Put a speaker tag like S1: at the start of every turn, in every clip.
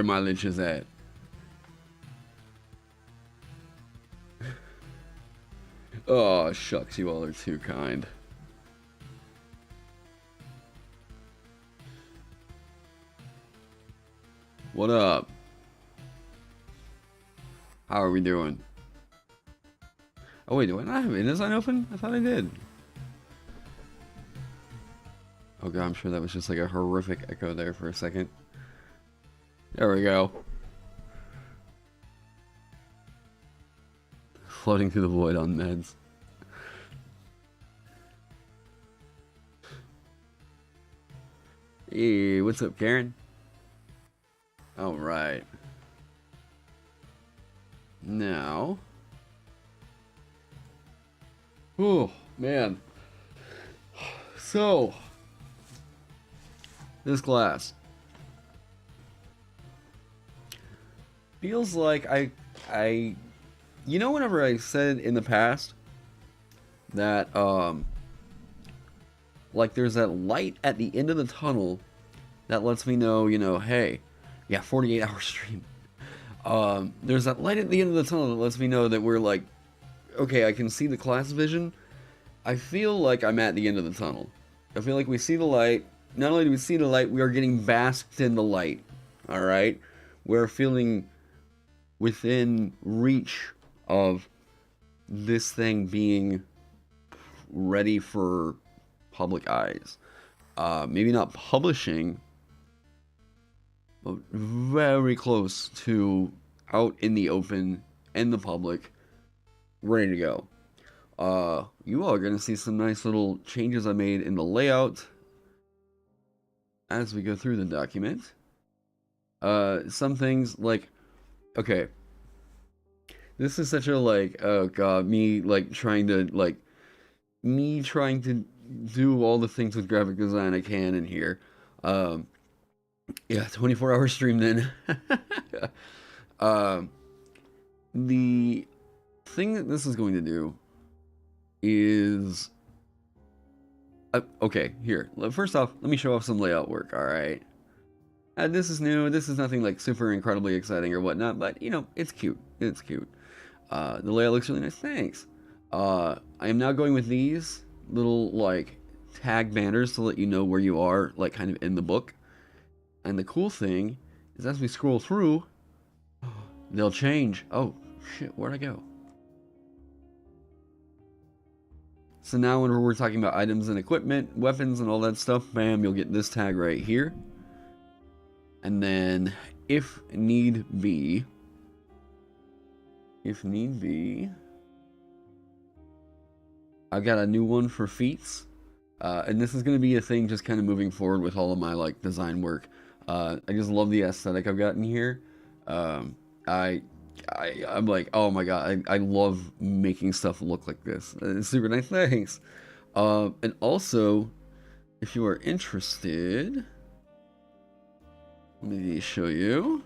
S1: my liches at? Oh, shucks, you all are too kind. What up? How are we doing? Oh wait, do I not have InDesign open? I thought I did. Oh god, I'm sure that was just like a horrific echo there for a second. There we go. Floating through the void on meds. Hey, what's up, Karen? Alright. Now. Oh, man. So. This class. Feels like you know, whenever I said in the past that, like there's that light at the end of the tunnel that lets me know, you know, hey, yeah, 48-hour stream. There's that light at the end of the tunnel that lets me know that we're like, okay, I can see the class vision. I feel like I'm at the end of the tunnel. I feel like we see the light. Not only do we see the light, we are getting basked in the light. Alright? We're feeling within reach of this thing being ready for public eyes. Maybe not publishing, but very close to out in the open, in the public, ready to go. You all are going to see some nice little changes I made in the layout as we go through the document. Some things like, okay, this is such a like, oh god, me trying to do all the things with graphic design I can in here. Yeah, 24-hour stream then. The thing that this is going to do is okay, here, first off, let me show off some layout work. All right, this is new. This is nothing like super incredibly exciting or whatnot, but you know, it's cute. It's cute. The layout looks really nice. Thanks. I am now going with these little like tag banners to let you know where you are, like kind of in the book. And the cool thing is, as we scroll through, they'll change. Oh shit, where'd I go? So now when we're talking about items and equipment, weapons and all that stuff, bam, you'll get this tag right here. And then, if need be, I've got a new one for feats. And this is going to be a thing just kind of moving forward with all of my like design work. I just love the aesthetic I've gotten here. I'm like, oh my god, I love making stuff look like this. It's super nice, thanks. And also, if you are interested, let me show you.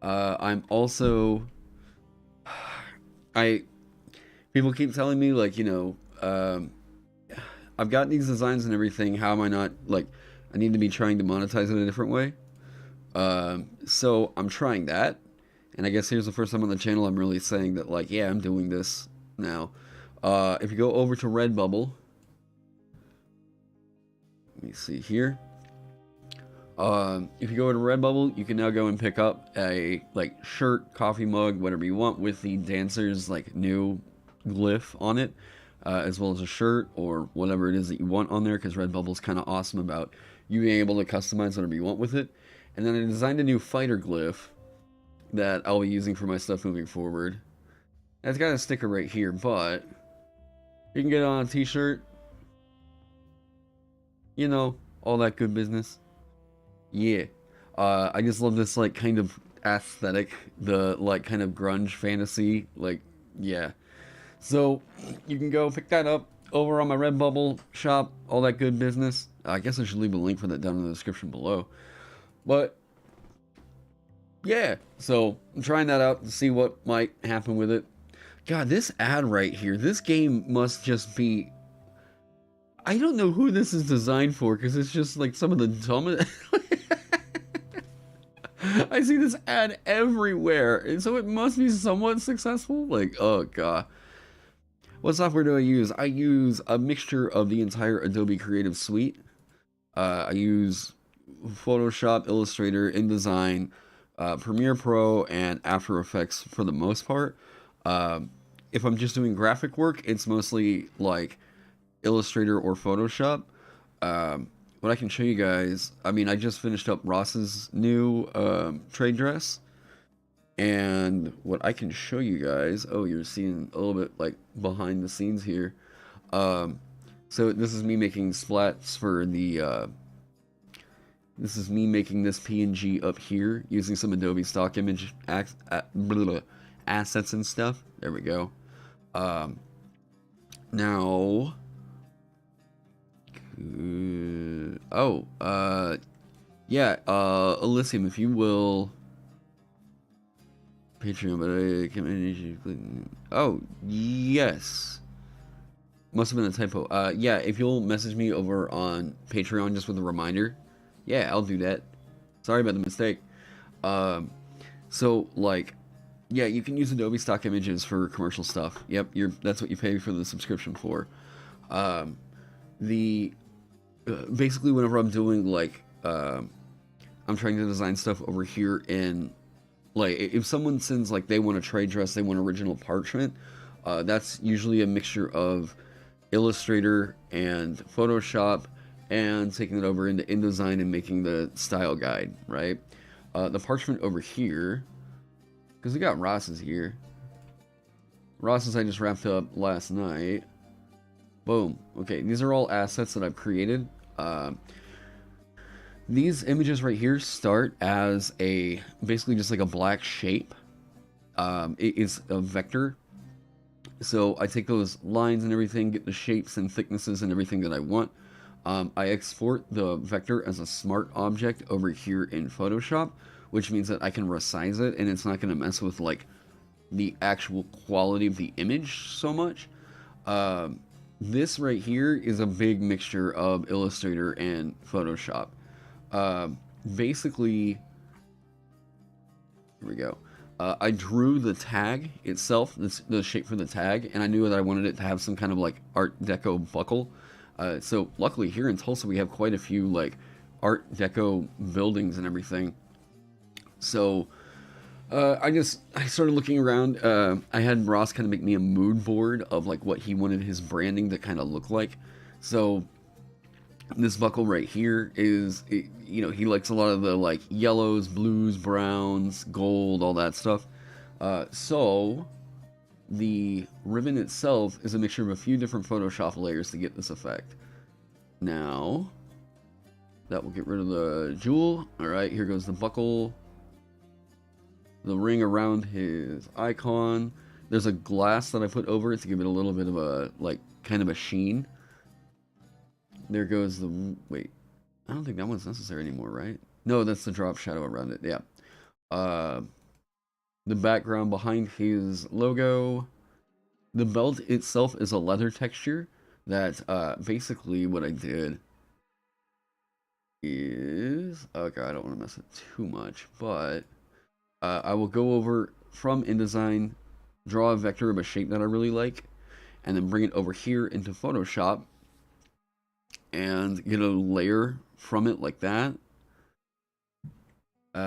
S1: I'm also, people keep telling me like, you know, I've got these designs and everything. How am I not like? I need to be trying to monetize it a different way. So I'm trying that, and I guess here's the first time on the channel I'm really saying that like, yeah, I'm doing this now. If you go over to Redbubble, let me see here. If you go to Redbubble, you can now go and pick up a like shirt, coffee mug, whatever you want, with the dancer's like new glyph on it. As well as a shirt or whatever it is that you want on there, because Redbubble's kind of awesome about you being able to customize whatever you want with it. And then I designed a new fighter glyph that I'll be using for my stuff moving forward. It's got a sticker right here, but you can get it on a t-shirt. You know, all that good business. Yeah. I just love this like kind of aesthetic, the like kind of grunge fantasy, like, yeah. So, you can go pick that up over on my Redbubble shop, all that good business. I guess I should leave a link for that down in the description below. But, yeah, so I'm trying that out to see what might happen with it. God, this ad right here, this game must just be... I don't know who this is designed for, because it's just like some of the dumbest... I see this ad everywhere, and so it must be somewhat successful. Like, oh god. What software do I use? I use a mixture of the entire Adobe Creative Suite. I use Photoshop, Illustrator, InDesign, Premiere Pro, and After Effects for the most part. If I'm just doing graphic work, it's mostly like Illustrator or Photoshop. What I can show you guys, I mean, I just finished up Ross's new trade dress. And what I can show you guys, oh, you're seeing a little bit like behind the scenes here. So this is me making splats for the, this is me making this PNG up here using some Adobe stock image assets and stuff. There we go. Now, yeah, Elysium, if you will. Patreon, but I can't manage. Oh, yes. Must have been a typo. Yeah, if you'll message me over on Patreon just with a reminder. Yeah, I'll do that. Sorry about the mistake. So, like, yeah, you can use Adobe stock images for commercial stuff. Yep, that's what you pay for the subscription for. Basically, whenever I'm doing, like, I'm trying to design stuff over here in, like, if someone sends, like, they want a trade dress, they want original parchment, that's usually a mixture of Illustrator and Photoshop and taking it over into InDesign and making the style guide, right? The parchment over here, because we got Ross's here. Ross's I just wrapped up last night. Boom. Okay, these are all assets that I've created. These images right here start as basically just like a black shape. It is a vector. So I take those lines and everything, get the shapes and thicknesses and everything that I want. I export the vector as a smart object over here in Photoshop, which means that I can resize it and it's not going to mess with like the actual quality of the image so much. This right here is a big mixture of Illustrator and Photoshop. Basically, here we go. I drew the tag itself, the shape for the tag, and I knew that I wanted it to have some kind of like Art Deco buckle. So luckily here in Tulsa we have quite a few like Art Deco buildings and everything. So I started looking around. I had Ross kind of make me a mood board of like what he wanted his branding to kind of look like. So this buckle right here is, you know, he likes a lot of the like yellows, blues, browns, gold, all that stuff. So the ribbon itself is a mixture of a few different Photoshop layers to get this effect. Now, that will get rid of the jewel. Alright, here goes the buckle. The ring around his icon. There's a glass that I put over it to give it a little bit of a, like, kind of a sheen. There goes the... Wait. I don't think that one's necessary anymore, right? No, that's the drop shadow around it. Yeah. The background behind his logo. The belt itself is a leather texture that, basically what I did is... Okay, I don't want to mess it too much, but... I will go over from InDesign, draw a vector of a shape that I really like, and then bring it over here into Photoshop and get a layer from it like that.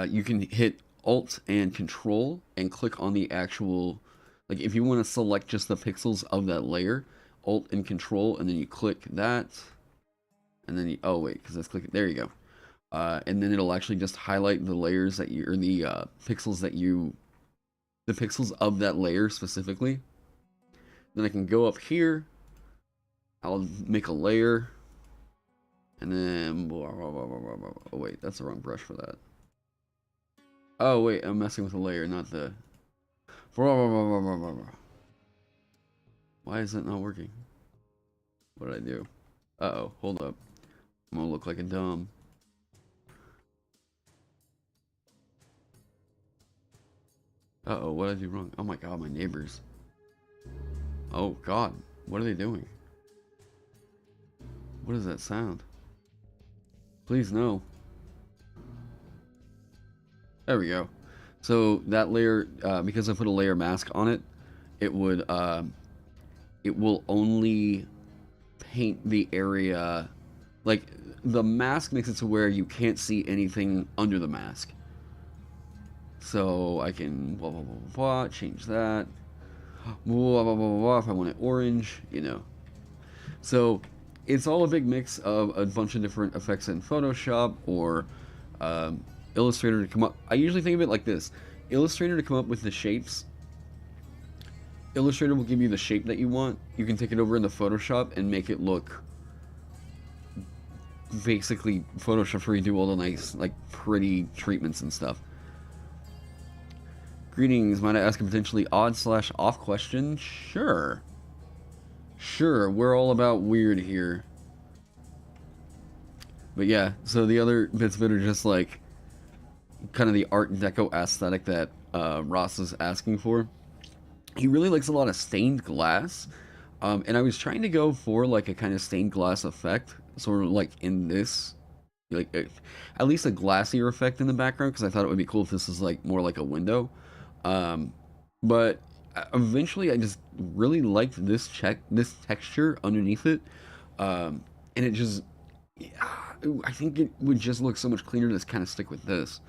S1: You can hit Alt and Control and click on the actual, like if you want to select just the pixels of that layer, Alt and Control, and then you click that, and then you, oh wait, because that's clicking, there you go. And then it'll actually just highlight the layers that you, or the pixels that you, the pixels of that layer specifically. Then I can go up here, I'll make a layer, and then, oh wait, that's the wrong brush for that. Oh wait, I'm messing with the layer, not the, why is it not working? What did I do? Uh-oh, hold up. I'm gonna look like a dumb. Uh-oh, what did I do wrong? Oh my god, my neighbors. Oh god, what are they doing? What is that sound? Please no. There we go. So that layer, because I put a layer mask on it, it would, it will only paint the area, like, the mask makes it to where you can't see anything under the mask. So I can blah, blah, blah, blah, blah, change that. Blah, blah, blah, blah, blah, if I want it orange, you know. So it's all a big mix of a bunch of different effects in Photoshop or Illustrator to come up. I usually think of it like this. Illustrator to come up with the shapes. Illustrator will give you the shape that you want. You can take it over into Photoshop and make it look basically Photoshop where you do all the nice, like, pretty treatments and stuff. Greetings, might I ask a potentially odd/off question? Sure. Sure, we're all about weird here. But yeah, so the other bits of it are just like kind of the Art Deco aesthetic that Ross is asking for. He really likes a lot of stained glass, and I was trying to go for like a kind of stained glass effect, sort of like in this, like at least a glassier effect in the background, because I thought it would be cool if this was like more like a window. But eventually, I just really liked this texture underneath it, and it just, I think it would just look so much cleaner to kind of stick with this.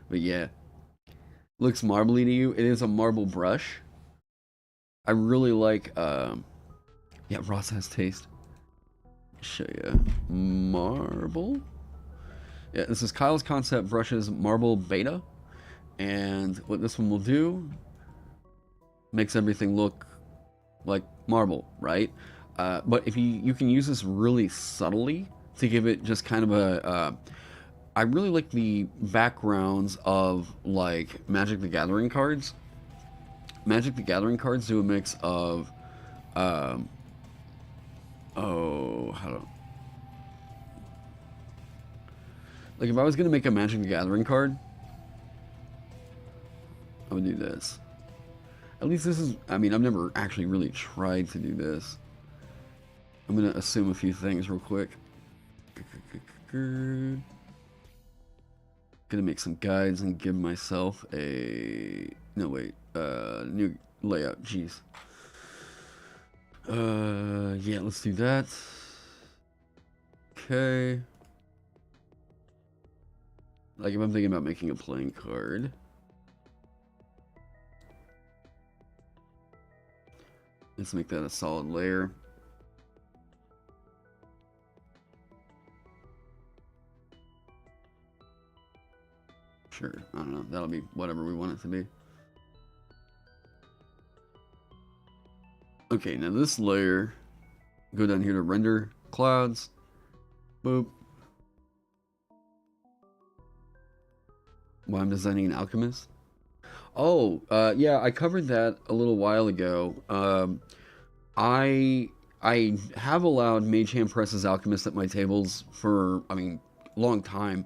S1: But yeah, looks marbly to you. It is a marble brush. I really like, yeah, Ross has taste. Show you. Marble? Yeah, this is Kyle's Concept Brushes Marble Beta. And what this one will do, makes everything look like marble, right? But if you can use this really subtly to give it just kind of a, I really like the backgrounds of like Magic the Gathering cards. Magic the Gathering cards do a mix of, how do, like if I was gonna make a Magic the Gathering card, I would do this. At least this is, I mean, I've never actually really tried to do this. I'm gonna assume a few things real quick. Gonna make some guides and give myself a, no wait, new layout, jeez. Yeah, let's do that. Okay. Like if I'm thinking about making a playing card. Let's make that a solid layer. Sure, I don't know, that'll be whatever we want it to be. Okay, now this layer, go down here to render clouds, boop. Why I'm designing an Alchemist? Oh, yeah, I covered that a little while ago. I have allowed Mage Hand Press's Alchemist at my tables for, I mean, long time.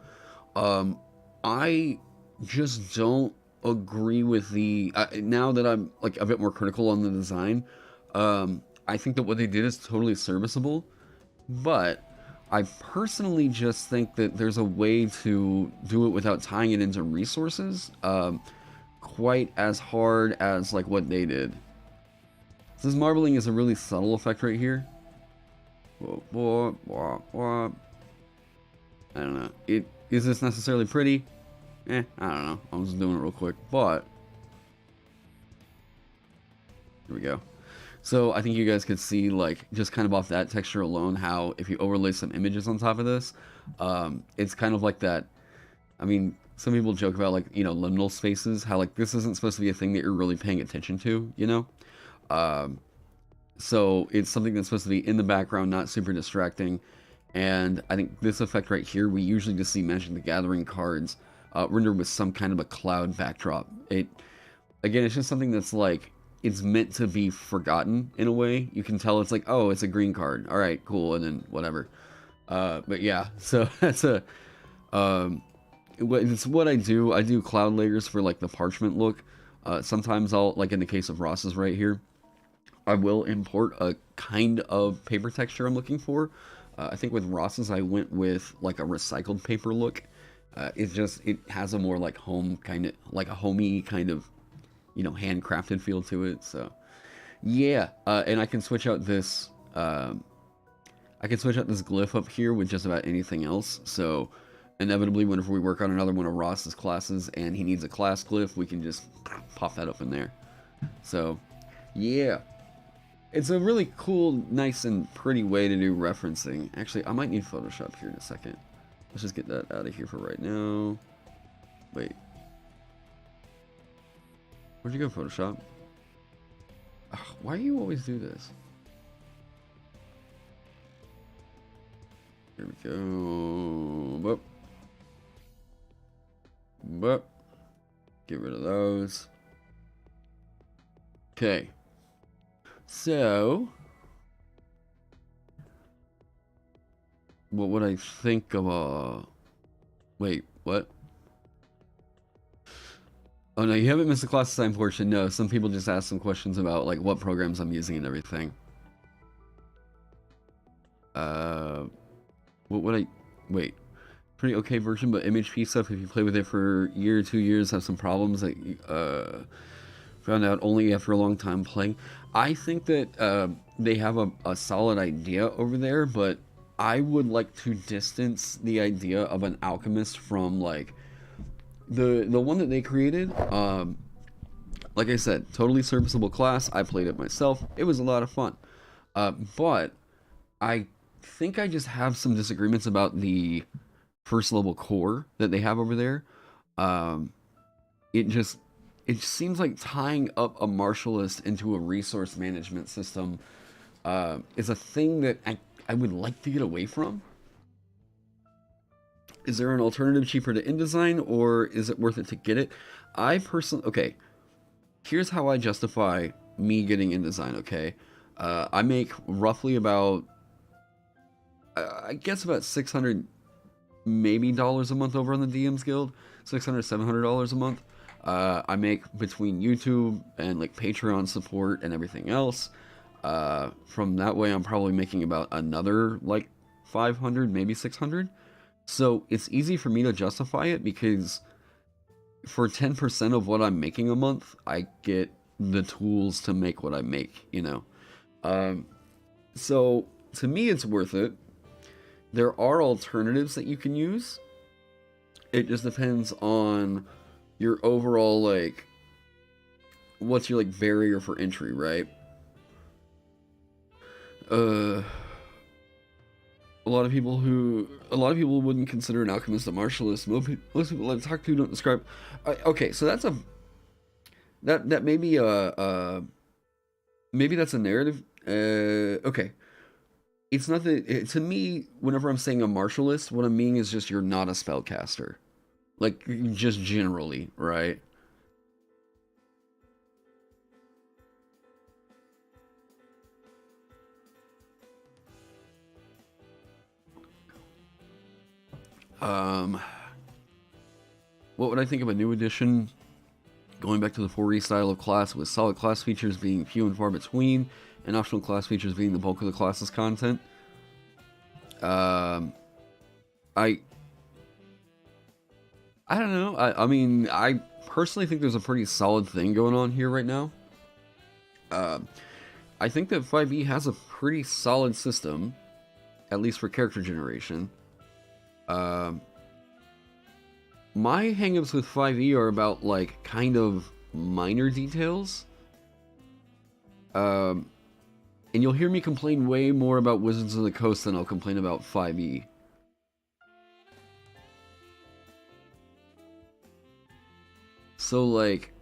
S1: I just don't agree with the, now that I'm like a bit more critical on the design, I think that what they did is totally serviceable, but I personally just think that there's a way to do it without tying it into resources, quite as hard as like what they did. So this marbling is a really subtle effect right here. I don't know. Is this necessarily pretty? I don't know. I'm just doing it real quick, but here we go. So I think you guys could see, like, just kind of off that texture alone, how if you overlay some images on top of this, it's kind of like that. I mean, some people joke about, like, you know, liminal spaces, how, like, this isn't supposed to be a thing that you're really paying attention to, you know? So it's something that's supposed to be in the background, not super distracting. And I think this effect right here, we usually just see Magic the Gathering cards rendered with some kind of a cloud backdrop. Again, it's just something that's like, it's meant to be forgotten in a way. You can tell it's like, oh, it's a green card. All right, cool, and then whatever. But yeah, so that's a, it's what I do. I do cloud layers for like the parchment look. Sometimes I'll, like in the case of Ross's right here, I will import a kind of paper texture I'm looking for. I think with Ross's I went with like a recycled paper look. It has a more like home kind of, like a homey kind of, handcrafted feel to it. So yeah, and I can switch out this. I can switch out this glyph up here with just about anything else. So inevitably, whenever we work on another one of Ross's classes and he needs a class glyph, we can just pop that up in there. So yeah, it's a really cool, nice, and pretty way to do referencing. Actually, I might need Photoshop here in a second. Let's just get that out of here for right now. Wait. Where'd you go, Photoshop? Ugh, why do you always do this? Here we go. Boop. Boop. Get rid of those. Okay. So, what would I think of a... Wait, what? Oh no, you haven't missed the class design portion. No, some people just ask some questions about like what programs I'm using and everything. What would I... Wait. Pretty okay version, but MHP stuff, if you play with it for a year or 2 years, have some problems that found out only after a long time playing. I think that they have a solid idea over there, but I would like to distance the idea of an alchemist from like the one that they created. Like I said, totally serviceable class. I played it myself. It was a lot of fun. But I think I just have some disagreements about the first level core that they have over there. It seems like tying up a martialist into a resource management system is a thing that I would like to get away from. Is there an alternative cheaper to InDesign, or is it worth it to get it? I personally... Okay, here's how I justify me getting InDesign, okay? I make roughly about... I guess about $600 maybe dollars a month over on the DMs Guild. $600, $700 a month. I make between YouTube and like Patreon support and everything else. From that way, I'm probably making about another like 500, maybe 600. So it's easy for me to justify it because for 10% of what I'm making a month, I get the tools to make what I make, you know. So to me, it's worth it. There are alternatives that you can use. It just depends on your overall, like, what's your, like, barrier for entry, right? A lot of people wouldn't consider an alchemist a martialist. Most people I've talked to don't describe... okay, so that's that may be maybe that's a narrative. Okay. It's not that... To me, whenever I'm saying a martialist, what I mean is just you're not a spellcaster. Like, just generally, right? What would I think of a new edition? Going back to the 4E style of class, with solid class features being few and far between, and optional class features being the bulk of the class's content. I don't know. I mean, I personally think there's a pretty solid thing going on here right now. I think that 5e has a pretty solid system, at least for character generation. My hangups with 5e are about, like, kind of minor details. And you'll hear me complain way more about Wizards of the Coast than I'll complain about 5e. So, like,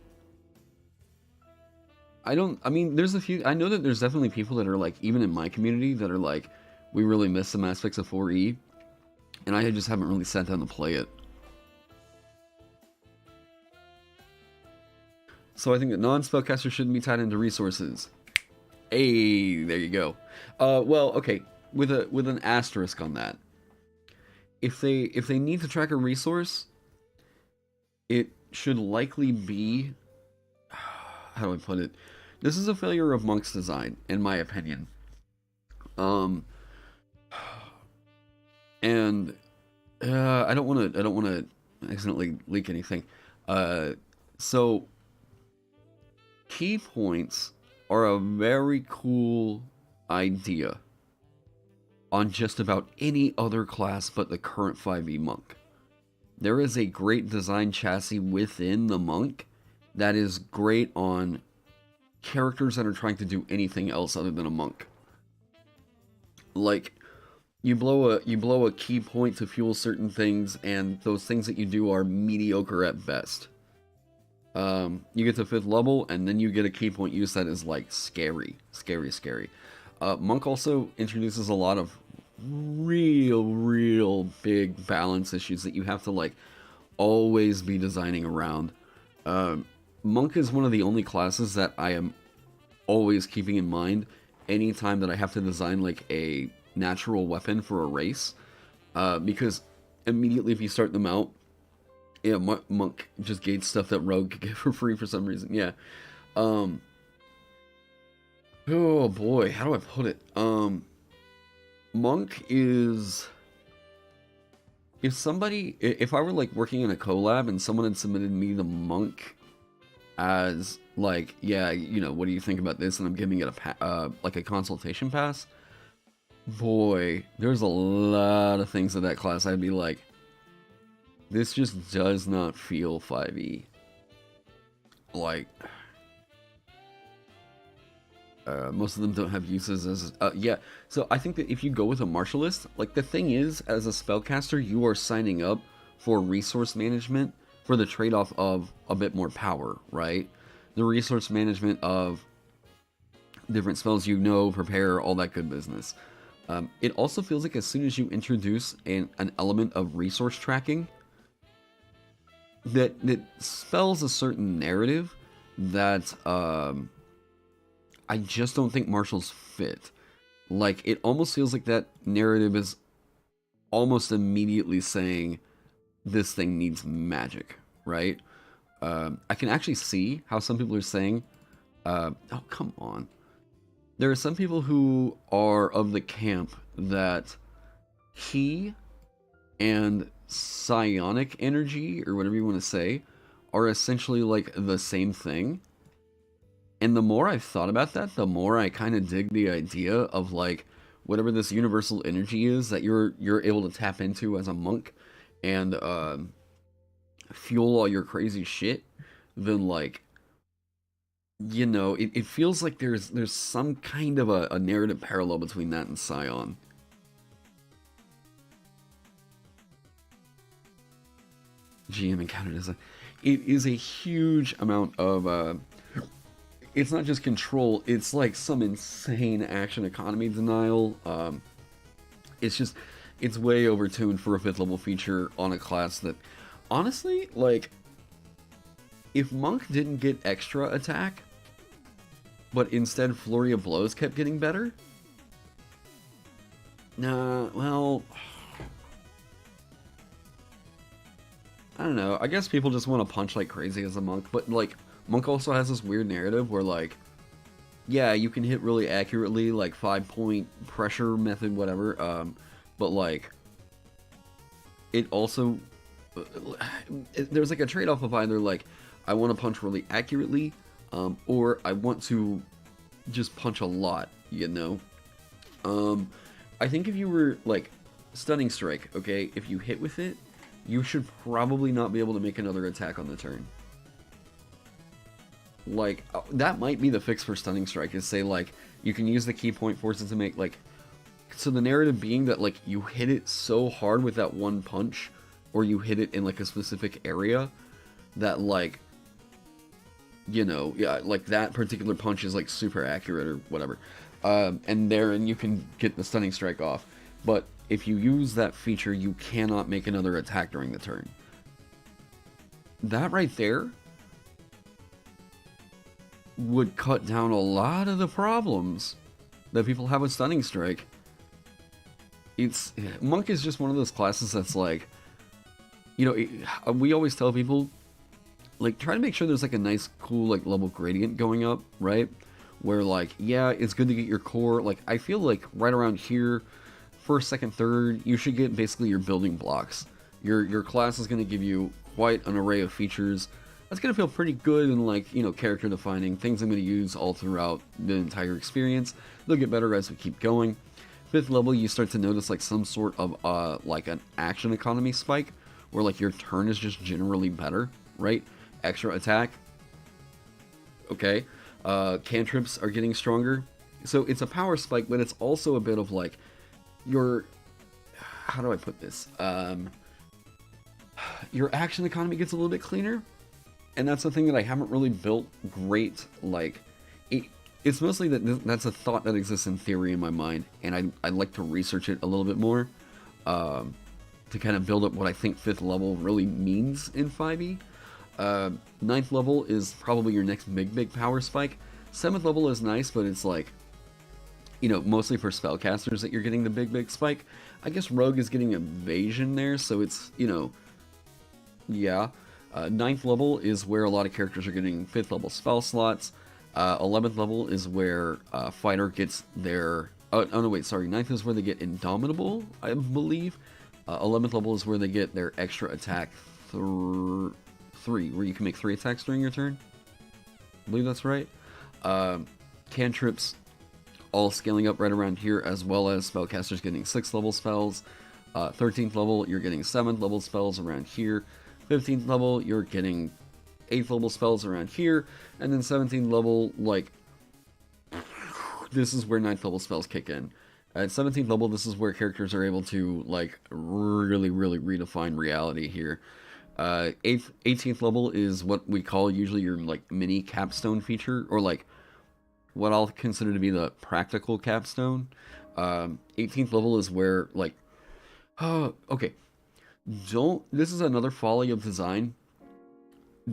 S1: I mean, there's a few, I know that there's definitely people that are, like, even in my community, that are like, we really miss some aspects of 4e, and I just haven't really sat down to play it. So I think that non-spellcasters shouldn't be tied into resources. Hey, there you go. Well, okay, with an asterisk on that. If they need to track a resource, it should likely be... How do I put it? This is a failure of Monk's design, in my opinion. And I don't want to accidentally leak anything. So key points are a very cool idea on just about any other class but the current 5e monk. There is a great design chassis within the monk that is great on characters that are trying to do anything else other than a monk. Like, you blow a key point to fuel certain things, and those things that you do are mediocre at best. You get to 5th level, and then you get a key point use that is like scary. Monk also introduces a lot of real big balance issues that you have to like always be designing around. Monk is one of the only classes that I am always keeping in mind anytime that I have to design like a natural weapon for a race, because immediately if you start them out, yeah, Monk just gates stuff that Rogue could get for free for some reason. Yeah. Oh boy, how do I put it? Monk is, if I were like working in a collab and someone had submitted me the Monk as like, yeah, you know, what do you think about this? And I'm giving it like a consultation pass. Boy, there's a lot of things in that class I'd be like, this just does not feel 5e. Like, most of them don't have uses as, yeah. So I think that if you go with a martialist, like the thing is, as a spellcaster, you are signing up for resource management for the trade-off of a bit more power, right? The resource management of different spells you know, prepare, all that good business. It also feels like as soon as you introduce an element of resource tracking, that spells a certain narrative that I just don't think martials fit. Like, it almost feels like that narrative is almost immediately saying this thing needs magic, right? I can actually see how some people are saying, oh, come on. There are some people who are of the camp that ki and psionic energy, or whatever you want to say, are essentially like the same thing. And the more I've thought about that, the more I kind of dig the idea of like whatever this universal energy is that you're able to tap into as a monk and fuel all your crazy shit. Then like, you know, it feels like there's some kind of a narrative parallel between that and Scion. GM encounter design. It is a huge amount of it's not just control, it's like some insane action economy denial. It's way overtuned for a 5th level feature on a class that, honestly, like, if Monk didn't get extra attack, but instead Flurry of Blows kept getting better, well, I don't know, I guess people just want to punch like crazy as a Monk, but like, Monk also has this weird narrative where, like, yeah, you can hit really accurately, like 5-point pressure method, whatever, but like, it also, there's like a trade-off of either like, I want to punch really accurately, or I want to just punch a lot, you know? I think if you were, like, Stunning Strike, okay, if you hit with it, you should probably not be able to make another attack on the turn. Like, that might be the fix for Stunning Strike, is say, like, you can use the key point forces to make, like, so the narrative being that, like, you hit it so hard with that one punch, or you hit it in, like, a specific area, that, like, you know, yeah, like, that particular punch is, like, super accurate or whatever. And therein you can get the Stunning Strike off. But if you use that feature, you cannot make another attack during the turn. That right there would cut down a lot of the problems that people have with Stunning Strike. Monk is just one of those classes that's like, you know, we always tell people, like, try to make sure there's like a nice, cool, like, level gradient going up, right? Where, like, yeah, it's good to get your core. Like, I feel like right around here, first, second, third, you should get basically your building blocks. Your class is going to give you quite an array of features. That's going to feel pretty good and like, you know, character defining. Things I'm going to use all throughout the entire experience. They'll get better as we keep going. 5th level, you start to notice like some sort of like an action economy spike, where like your turn is just generally better, right? Extra attack. Okay. Cantrips are getting stronger. So it's a power spike, but it's also a bit of like your, how do I put this? Your action economy gets a little bit cleaner, and that's the thing that I haven't really built great. Like, it's mostly that that's a thought that exists in theory in my mind, and I'd like to research it a little bit more to kind of build up what I think 5th level really means in 5e. 9th level is probably your next big power spike. 7th level is nice, but it's like, you know, mostly for spellcasters that you're getting the big spike. I guess Rogue is getting evasion there, so it's, you know, yeah. 9th level is where a lot of characters are getting 5th level spell slots. 11th level is where Fighter gets their... Oh, no, wait, sorry. 9th is where they get Indomitable, I believe. 11th level is where they get their extra attack 3, where you can make 3 attacks during your turn. I believe that's right. Cantrips all scaling up right around here, as well as spellcasters getting 6th level spells. 13th level, you're getting 7th level spells around here. 15th level, you're getting 8th level spells around here. And then 17th level, like, this is where 9th level spells kick in. At 17th level, this is where characters are able to, like, really redefine reality here. 18th level is what we call usually your, like, mini capstone feature, or, like, what I'll consider to be the practical capstone. 18th level is where, like, okay, this is another folly of design.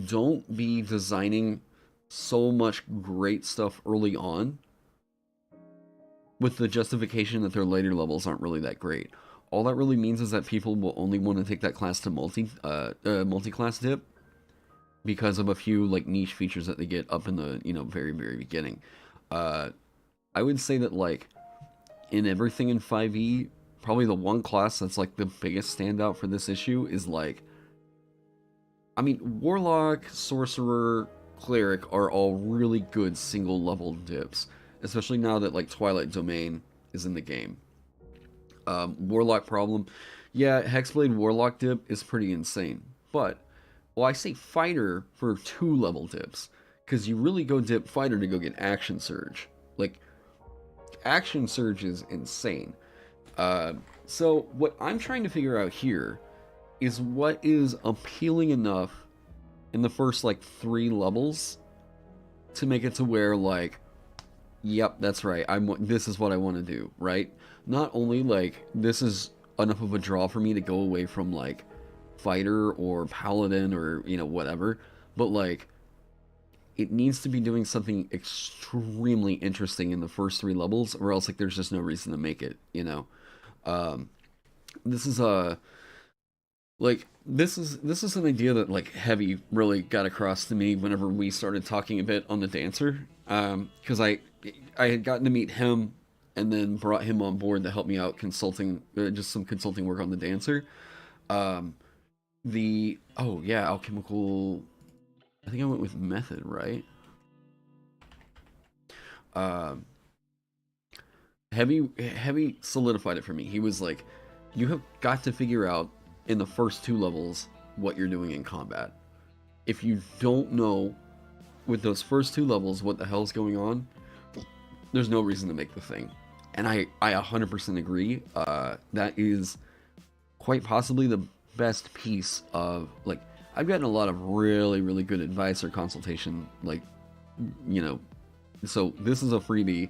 S1: Don't be designing so much great stuff early on with the justification that their later levels aren't really that great. All that really means is that people will only want to take that class to multi-class dip because of a few like niche features that they get up in the, you know, very beginning. I would say that like in everything in 5e, probably the one class that's like the biggest standout for this issue is like, I mean, Warlock, Sorcerer, Cleric are all really good single level dips, especially now that like Twilight Domain is in the game. Warlock problem, yeah, Hexblade Warlock dip is pretty insane, but, well, I say Fighter for 2 level dips, because you really go dip Fighter to go get Action Surge. Like, Action Surge is insane. So what I'm trying to figure out here is what is appealing enough in the first like 3 levels to make it to where like, yep, that's right, this is what I want to do, right? Not only like this is enough of a draw for me to go away from like Fighter or Paladin or, you know, whatever, but like it needs to be doing something extremely interesting in the first 3 levels, or else like there's just no reason to make it, you know. This is this is an idea that like Heavy really got across to me whenever we started talking a bit on the Dancer, because I had gotten to meet him and then brought him on board to help me out consulting, just some consulting work on the Dancer. Oh yeah, alchemical, I think I went with method, right? Heavy solidified it for me. He was like, you have got to figure out in the first 2 levels what you're doing in combat. If you don't know with those first 2 levels what the hell's going on, there's no reason to make the thing. And I 100% agree. That is quite possibly the best piece of, like, I've gotten a lot of really good advice or consultation, like, you know, so this is a freebie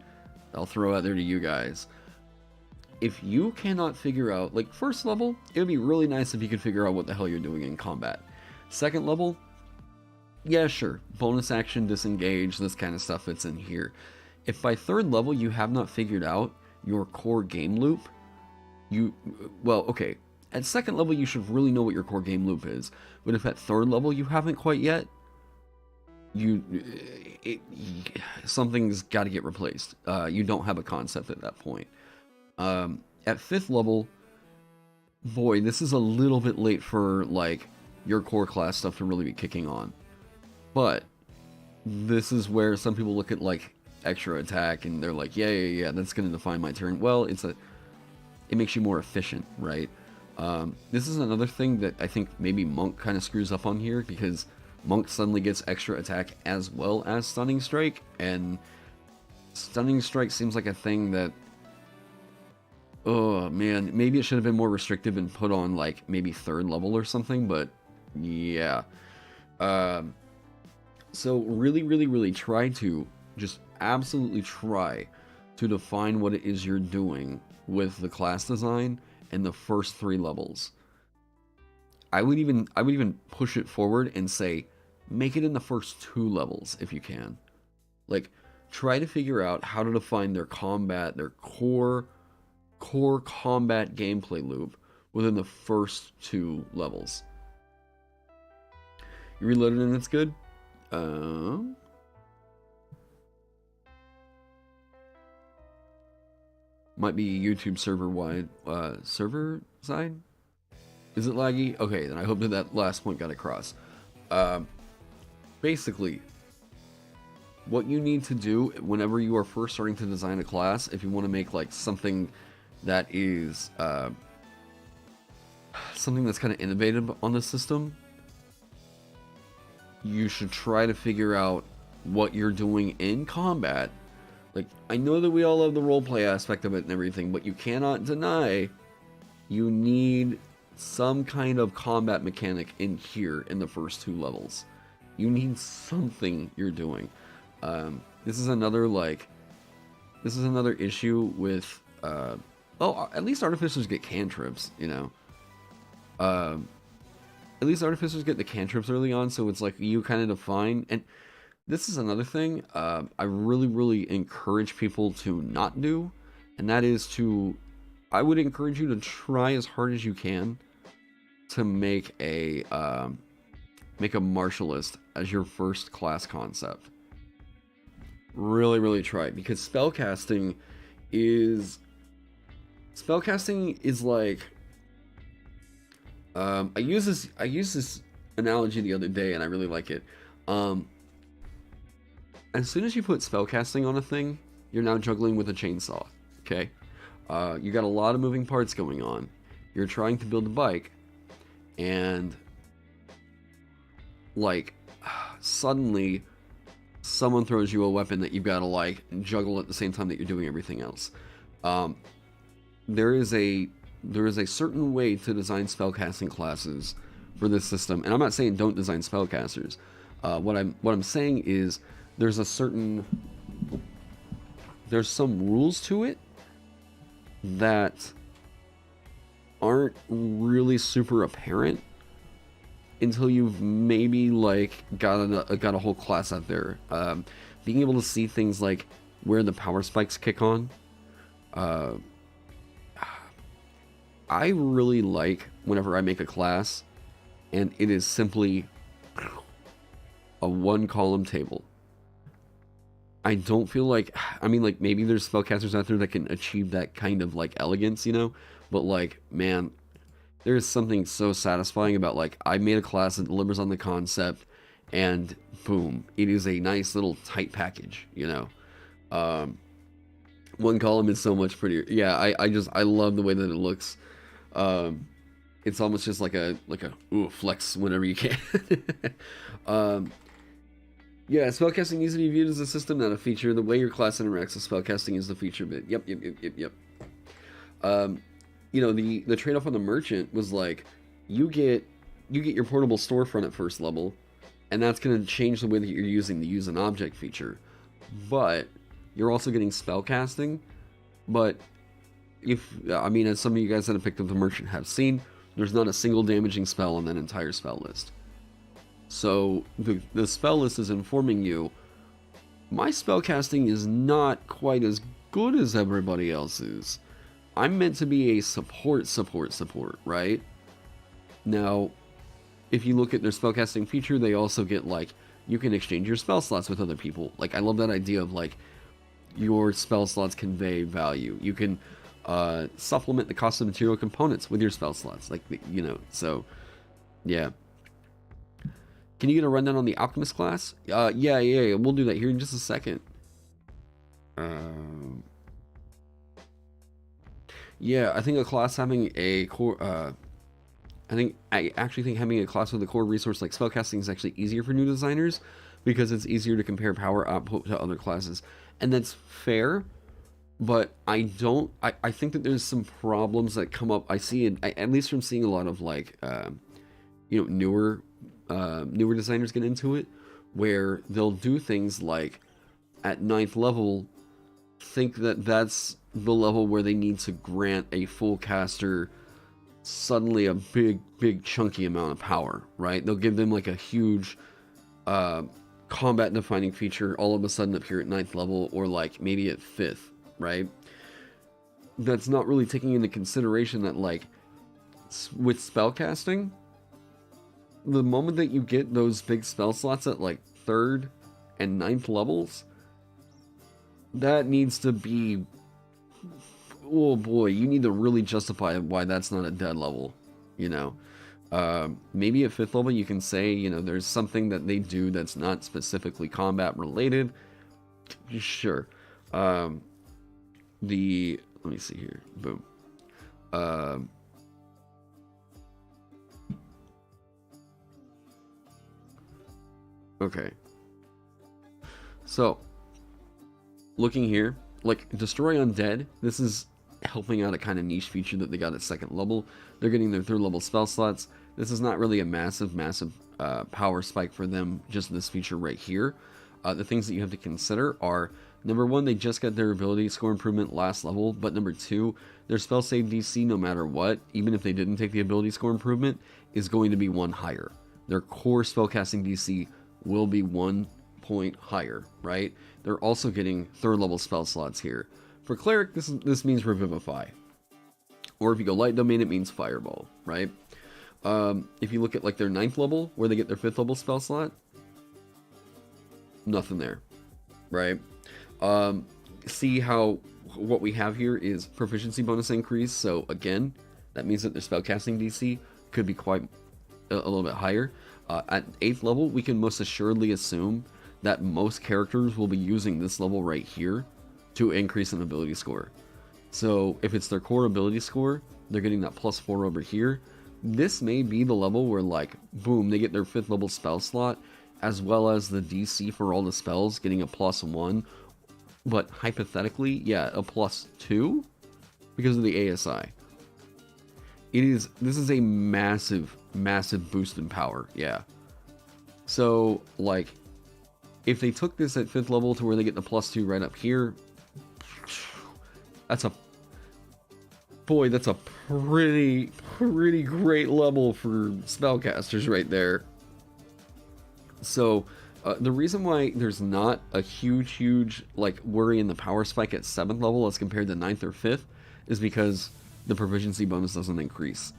S1: I'll throw out there to you guys. If you cannot figure out, like, first level, it would be really nice if you could figure out what the hell you're doing in combat. Second level, yeah, sure, bonus action, disengage, this kind of stuff fits in here. If by 3rd level you have not figured out your core game loop, well, okay, at 2nd level you should really know what your core game loop is, but if at 3rd level you haven't quite yet, something's got to get replaced. You don't have a concept at that point. At 5th level, boy, this is a little bit late for, like, your core class stuff to really be kicking on. But this is where some people look at, like, extra attack, and they're like, yeah, that's going to define my turn. Well, it makes you more efficient, right? This is another thing that I think maybe Monk kind of screws up on here, because Monk suddenly gets extra attack as well as Stunning Strike, and Stunning Strike seems like a thing that, oh man, maybe it should have been more restrictive and put on, like, maybe 3rd level or something, but yeah. So really try to, just absolutely try to define what it is you're doing with the class design in the first 3 levels. I would even push it forward and say, make it in the first 2 levels if you can. Like, try to figure out how to define their combat, their core combat gameplay loop within the first 2 levels. You reloaded and it's good? Might be YouTube server-wide, server side? Is it laggy? Okay, then I hope that last point got across. Basically, what you need to do whenever you are first starting to design a class, if you want to make, like, something that is, something that's kind of innovative on the system, you should try to figure out what you're doing in combat. Like, I know that we all love the roleplay aspect of it and everything, but you cannot deny you need some kind of combat mechanic in here in the first 2 levels. You need something you're doing. This is another issue with, well, at least artificers get cantrips, you know. At least artificers get the cantrips early on, so it's like you kind of define. And this is another thing I really encourage people to not do, and that is I would encourage you to try as hard as you can to make a martialist as your first class concept. Really try it, because spellcasting is like, I used this analogy the other day and I really like it. As soon as you put spellcasting on a thing, you're now juggling with a chainsaw. Okay, you got a lot of moving parts going on. You're trying to build a bike, and like suddenly someone throws you a weapon that you've got to like juggle at the same time that you're doing everything else. There is a certain way to design spellcasting classes for this system, and I'm not saying don't design spellcasters. What I'm saying is there's some rules to it that aren't really super apparent until you've maybe like got a whole class out there. Being able to see things like where the power spikes kick on. I really like whenever I make a class and it is simply a 1-column table. I don't feel like, I mean, like, maybe there's spellcasters out there that can achieve that kind of like elegance, you know, but like, man, there is something so satisfying about like, I made a class that delivers on the concept and boom, it is a nice little tight package, you know. 1 column is so much prettier. Yeah, I love the way that it looks. It's almost just like a ooh, flex whenever you can. Yeah, spellcasting needs to be viewed as a system, not a feature. The way your class interacts with spellcasting is the feature bit. Yep. You know, the trade-off on the merchant was like, you get your portable storefront at first level, and that's going to change the way that you're using the use an object feature. But you're also getting spellcasting. But as some of you guys that have picked up the merchant have seen, there's not a single damaging spell on that entire spell list. So the spell list is informing you, my spellcasting is not quite as good as everybody else's. I'm meant to be a support, right? Now, if you look at their spellcasting feature, they also get like, you can exchange your spell slots with other people. Like, I love that idea of like, your spell slots convey value. You can supplement the cost of material components with your spell slots. Like, so, yeah. Can you get a rundown on the Alchemist class? Yeah, we'll do that here in just a second. Yeah, I think a class having a core, I actually think having a class with a core resource like spellcasting is actually easier for new designers because it's easier to compare power output to other classes. And that's fair, but I think that there's some problems that come up. I see it, at least from seeing a lot of like, newer designers get into it, where they'll do things like at 9th level, think that that's the level where they need to grant a full caster suddenly a big chunky amount of power, right? They'll give them like a huge combat defining feature all of a sudden up here at 9th level, or like maybe at 5th, right? That's not really taking into consideration that like with spellcasting, the moment that you get those big spell slots at like 3rd and 9th levels, that needs to be, oh boy, you need to really justify why that's not a dead level, maybe at 5th level you can say, there's something that they do that's not specifically combat related, sure. Let me see here, boom. Okay, so looking here, like Destroy Undead, this is helping out a kind of niche feature that they got at 2nd level. They're getting their 3rd level spell slots. This is not really a massive power spike for them, just this feature right here. The things that you have to consider are, number 1, they just got their ability score improvement last level, but number 2, their spell save DC, no matter what, even if they didn't take the ability score improvement, is going to be 1 higher. Their core spellcasting DC will be 1 point higher, right? They're also getting 3rd level spell slots here. For Cleric, this means Revivify. Or if you go Light Domain, it means Fireball, right? If you look at like their 9th level, where they get their 5th level spell slot, nothing there, right? See how what we have here is proficiency bonus increase, so again, that means that their spellcasting DC could be quite a little bit higher. At 8th level, we can most assuredly assume that most characters will be using this level right here to increase an ability score. So if it's their core ability score, they're getting that +4 over here. This may be the level where, like, boom, they get their 5th level spell slot, as well as the DC for all the spells getting a +1. But hypothetically, yeah, a +2 because of the ASI. This is a massive boost in power, yeah. So, like, if they took this at 5th level to where they get the +2 right up here, that's a pretty great level for spellcasters right there. So, the reason why there's not a huge, like, worry in the power spike at 7th level as compared to 9th or 5th is because the proficiency bonus doesn't increase.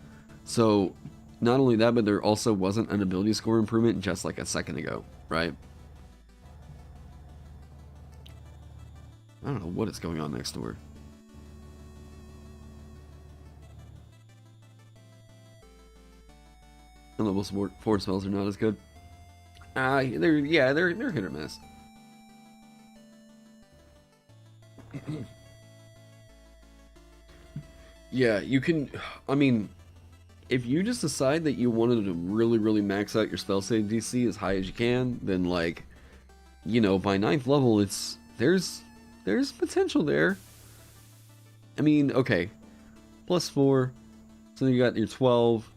S1: So, not only that, but there also wasn't an ability score improvement just like a second ago, right? I don't know what is going on next door. And level 4 spells are not as good. They're hit or miss. Yeah, you can, I mean, if you just decide that you wanted to really max out your spell save DC as high as you can, then, like, by 9th level, there's potential there. I mean, okay, +4, so you got your 12,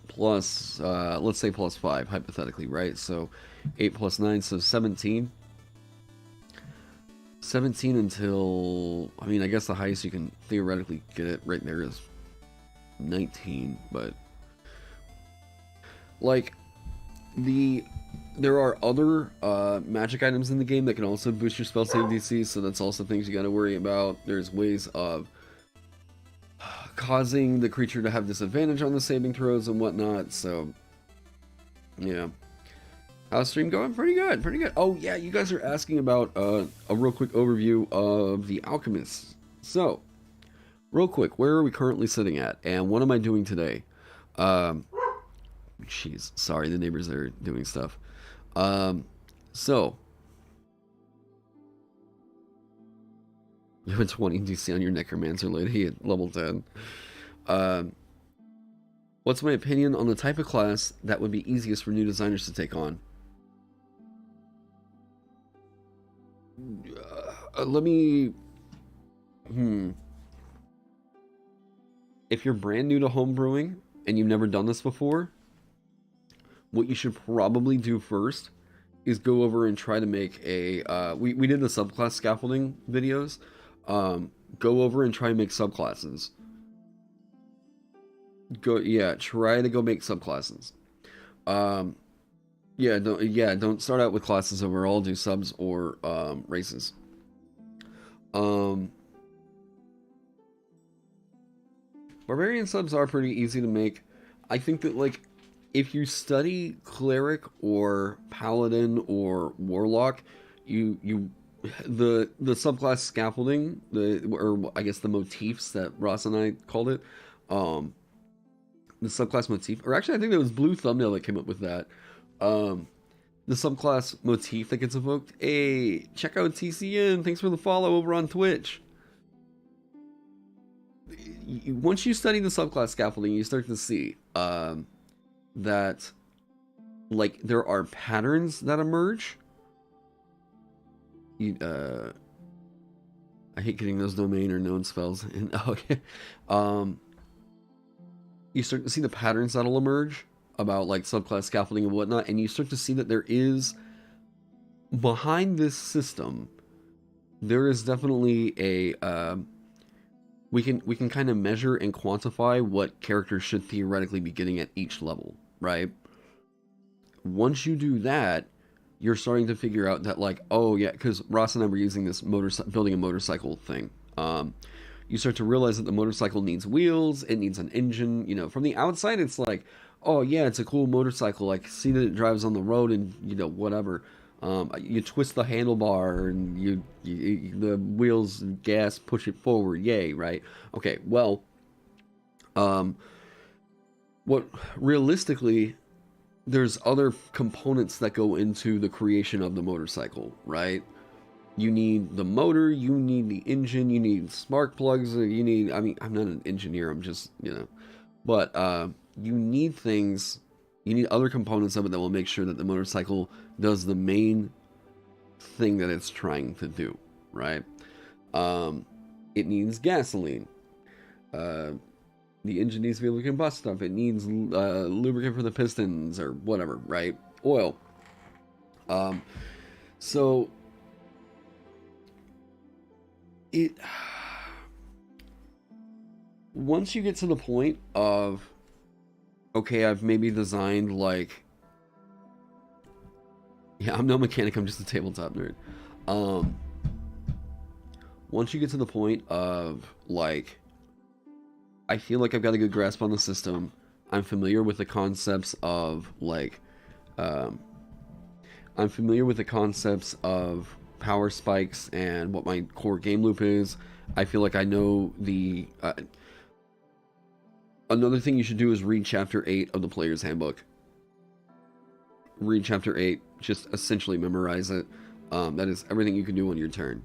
S1: plus, let's say +5, hypothetically, right? So 8 plus 9, so 17. 17 until, I mean, I guess the highest you can theoretically get it right there is 19, but, like, there are other magic items in the game that can also boost your spell save DC, so that's also things you gotta worry about. There's ways of causing the creature to have disadvantage on the saving throws and whatnot, so yeah. How's stream going? Pretty good. Oh yeah, you guys are asking about a real quick overview of the Alchemist. So, real quick, where are we currently sitting at, and what am I doing today? Um, Jeez, sorry, the neighbors are doing stuff. So you have a 20 DC on your Necromancer lady at level 10. Um, what's my opinion on the type of class that would be easiest for new designers to take on? Let me. If you're brand new to homebrewing and you've never done this before, what you should probably do first is go over and try to make a. We did the subclass scaffolding videos. Go over and try and make subclasses. Try to go make subclasses. Don't start out with classes overall. Do subs or races. Barbarian subs are pretty easy to make. I think that, like, if you study cleric or paladin or warlock, the subclass scaffolding, or I guess the motifs that Ross and I called it, the subclass motif, or actually I think it was Blue Thumbnail that came up with that. The subclass motif that gets evoked. Hey, check out TCN. Thanks for the follow over on Twitch. Once you study the subclass scaffolding, you start to see that, like, there are patterns that emerge. I hate getting those domain or known spells. And okay, you start to see the patterns that'll emerge about, like, subclass scaffolding and whatnot, and you start to see that there is, behind this system, there is definitely a we can kind of measure and quantify what characters should theoretically be getting at each level, right? Once you do that, you're starting to figure out that, like, oh yeah, because Ross and I were using this building a motorcycle thing. You start to realize that the motorcycle needs wheels, it needs an engine. You know, from the outside, it's like, oh yeah, it's a cool motorcycle. Like, see that it drives on the road and, you know, whatever. You twist the handlebar and you the wheels and gas push it forward. Yay, right? Okay, well, what realistically, there's other components that go into the creation of the motorcycle, right? You need the motor, you need the engine, you need spark plugs, you need, I mean, I'm not an engineer, I'm just, you know, but you need things, you need other components of it that will make sure that the motorcycle does the main thing that it's trying to do, right? It needs gasoline. The engine needs to be able to combust stuff. It needs lubricant for the pistons or whatever, right? Oil. So it, once you get to the point of, okay, I've maybe designed, like, yeah, I'm no mechanic, I'm just a tabletop nerd. Once you get to the point of, like, I feel like I've got a good grasp on the system, I'm familiar with the concepts of, like, I'm familiar with the concepts of power spikes and what my core game loop is. I feel like I know the... another thing you should do is read Chapter 8 of the Player's Handbook. Read Chapter 8, just essentially memorize it. That is everything you can do on your turn.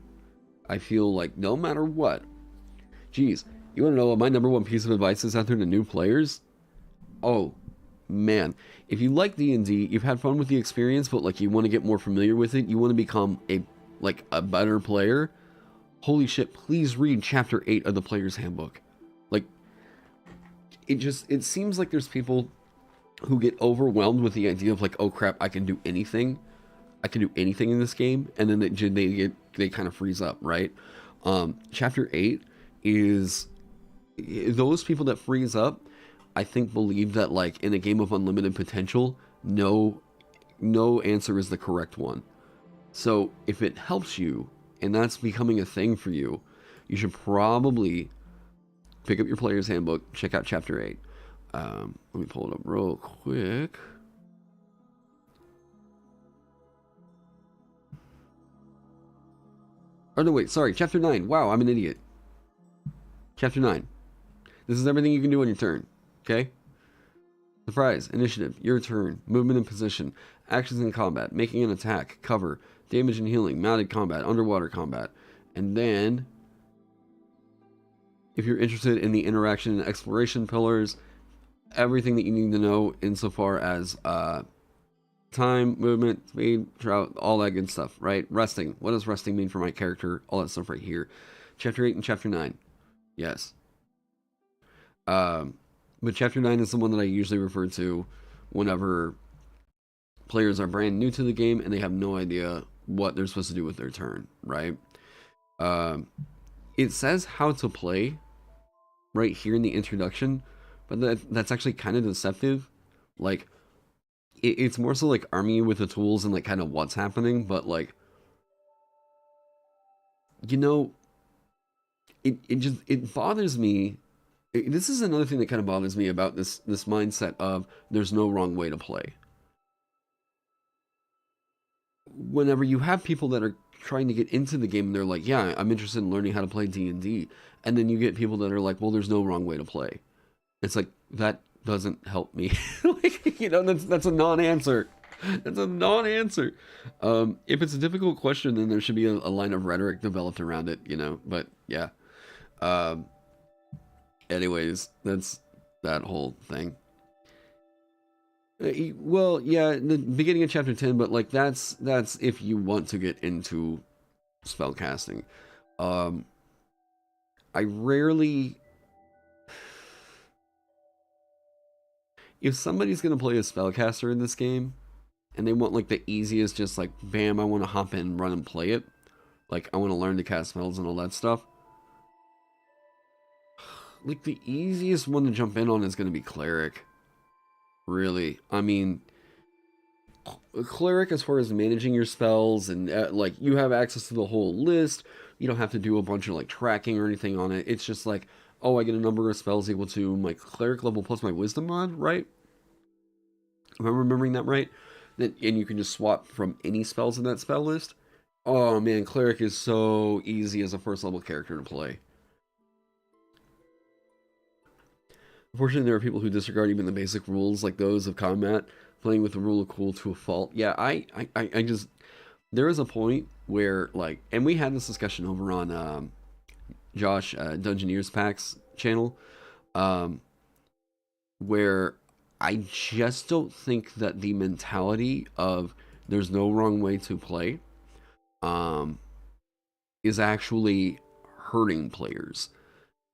S1: I feel like no matter what... Geez, you want to know what my number one piece of advice is out there to new players? Oh, man. If you like D&D, you've had fun with the experience, but, like, you want to get more familiar with it, you want to become a better player, holy shit, please read Chapter 8 of the Player's Handbook. Like, it seems like there's people who get overwhelmed with the idea of, like, oh crap, I can do anything in this game, and then they kind of freeze up, right? Chapter 8 is, those people that freeze up, I think, believe that, like, in a game of unlimited potential, no answer is the correct one. So if it helps you, and that's becoming a thing for you, you should probably pick up your Player's Handbook, check out Chapter 8. Let me pull it up real quick. Oh no, wait, sorry, Chapter 9. Wow, I'm an idiot. Chapter 9. This is everything you can do on your turn. Okay? Surprise, initiative, your turn, movement and position, actions in combat, making an attack, cover, damage and healing, mounted combat, underwater combat. And then, if you're interested in the interaction and exploration pillars, everything that you need to know insofar as time, movement, speed, drought, all that good stuff, right? Resting. What does resting mean for my character? All that stuff right here. Chapter 8 and Chapter 9. Yes. But Chapter 9 is the one that I usually refer to whenever players are brand new to the game and they have no idea what they're supposed to do with their turn, right? It says how to play right here in the introduction, but that's actually kind of deceptive. Like, it's more so like arming you with the tools and like kind of what's happening, but like, you know, it bothers me. This is another thing that kind of bothers me about this mindset of there's no wrong way to play. Whenever you have people that are trying to get into the game and they're like, yeah, I'm interested in learning how to play D&D, and then you get people that are like, well, there's no wrong way to play. It's like, that doesn't help me. Like, you know, that's a non-answer. That's a non-answer. If it's a difficult question, then there should be a line of rhetoric developed around it, you know, but yeah. Anyways, that's that whole thing. Well, yeah, the beginning of Chapter 10, but like that's if you want to get into spellcasting. I rarely... If somebody's going to play a spellcaster in this game, and they want like the easiest, just like, bam, I want to hop in, run and play it. Like, I want to learn to cast spells and all that stuff. Like, the easiest one to jump in on is going to be Cleric. Really. I mean, Cleric, as far as managing your spells, and like, you have access to the whole list. You don't have to do a bunch of like tracking or anything on it. It's just like, oh, I get a number of spells equal to my Cleric level plus my Wisdom mod, right? Am I remembering that right? And you can just swap from any spells in that spell list. Oh man, Cleric is so easy as a first level character to play. Unfortunately, there are people who disregard even the basic rules, like those of combat, playing with the rule of cool to a fault. Yeah, I just... There is a point where, like... And we had this discussion over on Josh, Dungeoneers Pack's channel, where I just don't think that the mentality of there's no wrong way to play is actually hurting players.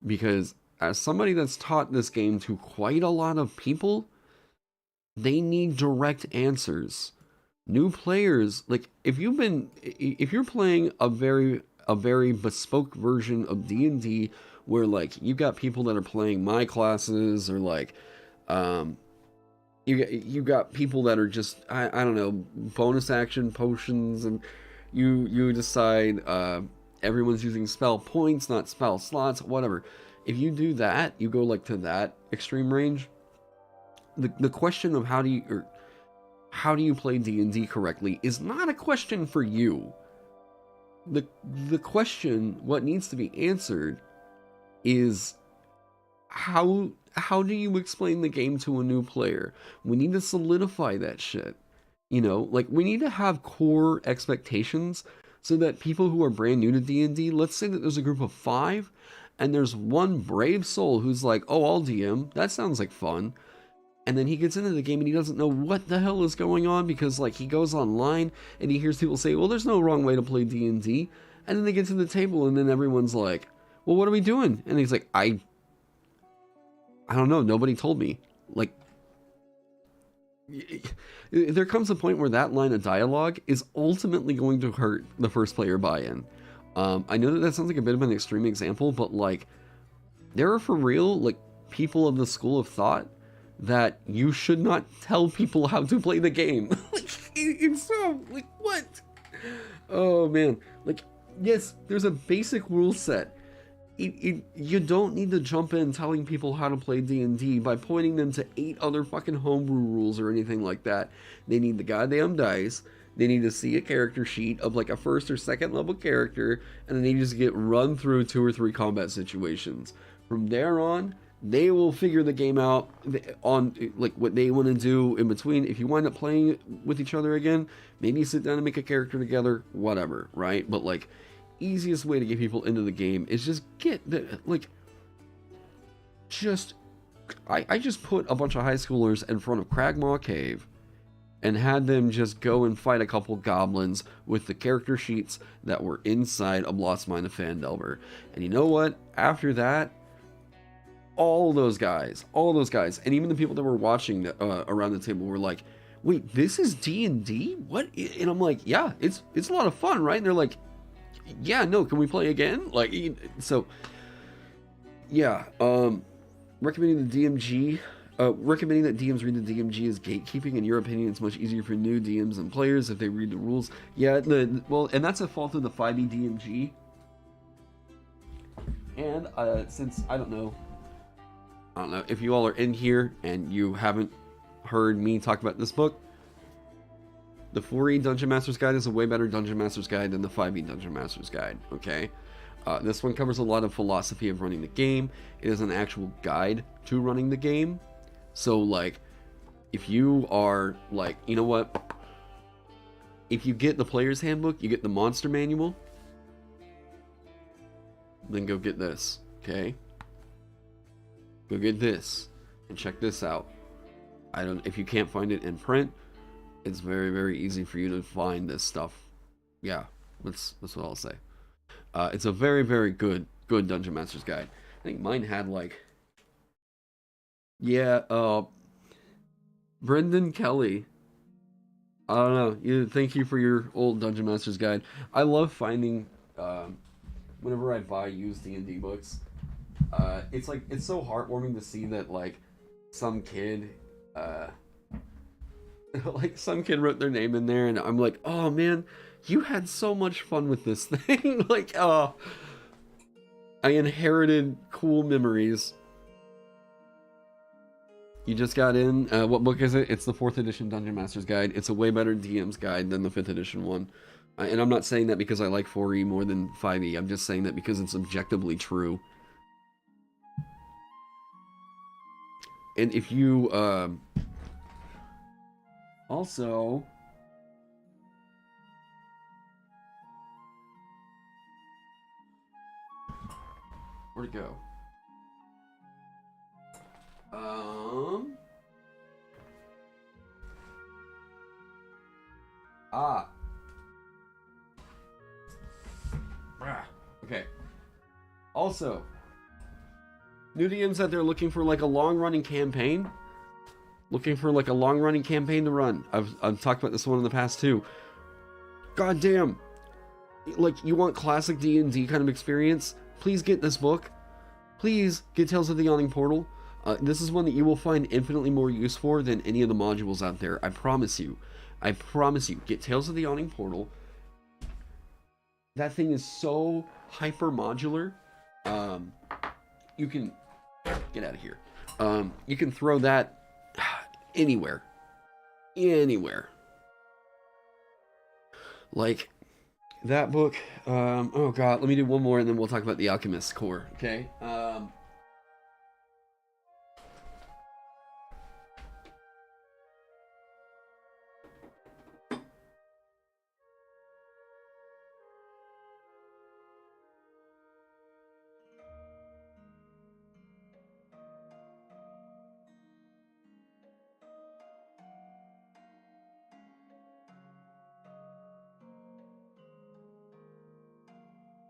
S1: Because as somebody that's taught this game to quite a lot of people, they need direct answers. New players, like, if you're playing a very bespoke version of D&D where like you got people that are playing my classes, or like you got people that are just I don't know, bonus action potions, and you decide everyone's using spell points, not spell slots, whatever. If you do that, you go like to that extreme range. The question of how do you play D&D correctly is not a question for you. The question, what needs to be answered, is how do you explain the game to a new player? We need to solidify that shit. You know, like, we need to have core expectations so that people who are brand new to D&D, let's say that there's a group of 5, and there's one brave soul who's like, oh, I'll DM, that sounds like fun. And then he gets into the game and he doesn't know what the hell is going on, because like he goes online and he hears people say, well, there's no wrong way to play D&D. And then they get to the table and then everyone's like, well, what are we doing? And he's like, I don't know. Nobody told me. Like, there comes a point where that line of dialogue is ultimately going to hurt the first player buy-in. I know that sounds like a bit of an extreme example, but like, there are for real, like, people of the school of thought that you should not tell people how to play the game. Like, it's so, like, what? Oh man, like, yes, there's a basic rule set. You don't need to jump in telling people how to play D&D by pointing them to 8 other fucking homebrew rules or anything like that. They need the goddamn dice. They need to see a character sheet of like a first or second level character, and then they just get run through 2 or 3 combat situations. From there on, they will figure the game out on like what they want to do in between. If you wind up playing with each other again, maybe sit down and make a character together, whatever, right? But like, easiest way to get people into the game is just get the like, just I just put a bunch of high schoolers in front of Cragmaw Cave and had them just go and fight a couple goblins with the character sheets that were inside of Lost Mine of Phandelver. And you know what? After that, all those guys, and even the people that were watching around the table were like, "Wait, this is D&D? What?" And I'm like, "Yeah, it's a lot of fun, right?" And they're like, "Yeah, no, can we play again?" Like, so yeah, recommending the DMG. Recommending that DMs read the DMG is gatekeeping. In your opinion, it's much easier for new DMs and players if they read the rules. Yeah, well, and that's a fault of the 5e DMG. And since I don't know if you all are in here and you haven't heard me talk about this book, the 4e Dungeon Master's Guide is a way better Dungeon Master's Guide than the 5e Dungeon Master's Guide. Okay. This one covers a lot of philosophy of running the game. It is an actual guide to running the game. So, like, if you are, like, you know what? If you get the player's handbook, you get the monster manual, then go get this, okay? Go get this, and check this out. If you can't find it in print, it's very, very easy for you to find this stuff. Yeah, that's what I'll say. It's a very, very good Dungeon Master's Guide. I think mine had, like... Yeah, Brendan Kelly. I don't know. Thank you for your old Dungeon Master's Guide. I love finding, whenever I buy used D&D books, it's so heartwarming to see that, like, some kid, some kid wrote their name in there, and I'm like, oh man, you had so much fun with this thing. Like, I inherited cool memories. You just got in. What book is it? It's the 4th edition Dungeon Master's Guide. It's a way better DM's guide than the 5th edition one. And I'm not saying that because I like 4e more than 5e. I'm just saying that because it's objectively true. And if you, also... Where'd it go? Okay. Also, new DMs that they're looking for like a long-running campaign. Looking for like a long-running campaign to run. I've talked about this one in the past too. God damn. Like, you want classic D&D kind of experience? Please get this book. Please get Tales of the Yawning Portal. This is one that you will find infinitely more use for than any of the modules out there. I promise you. I promise you. Get Tales of the Yawning Portal. That thing is so hyper modular. You can get out of here. You can throw that anywhere. Anywhere. Like, that book. Oh god, let me do one more and then we'll talk about the Alchemist core. Okay.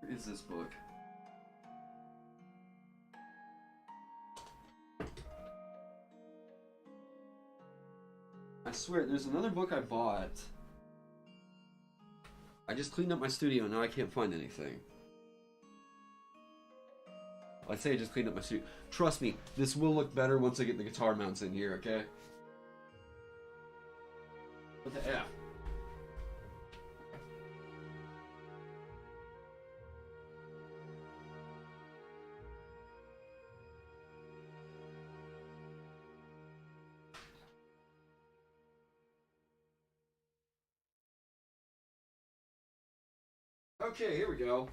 S1: Where is this book? I swear, there's another book I bought. I just cleaned up my studio, now I can't find anything. I'd say I just cleaned up my studio. Trust me, this will look better once I get the guitar mounts in here, okay? What the F? Okay, here we go.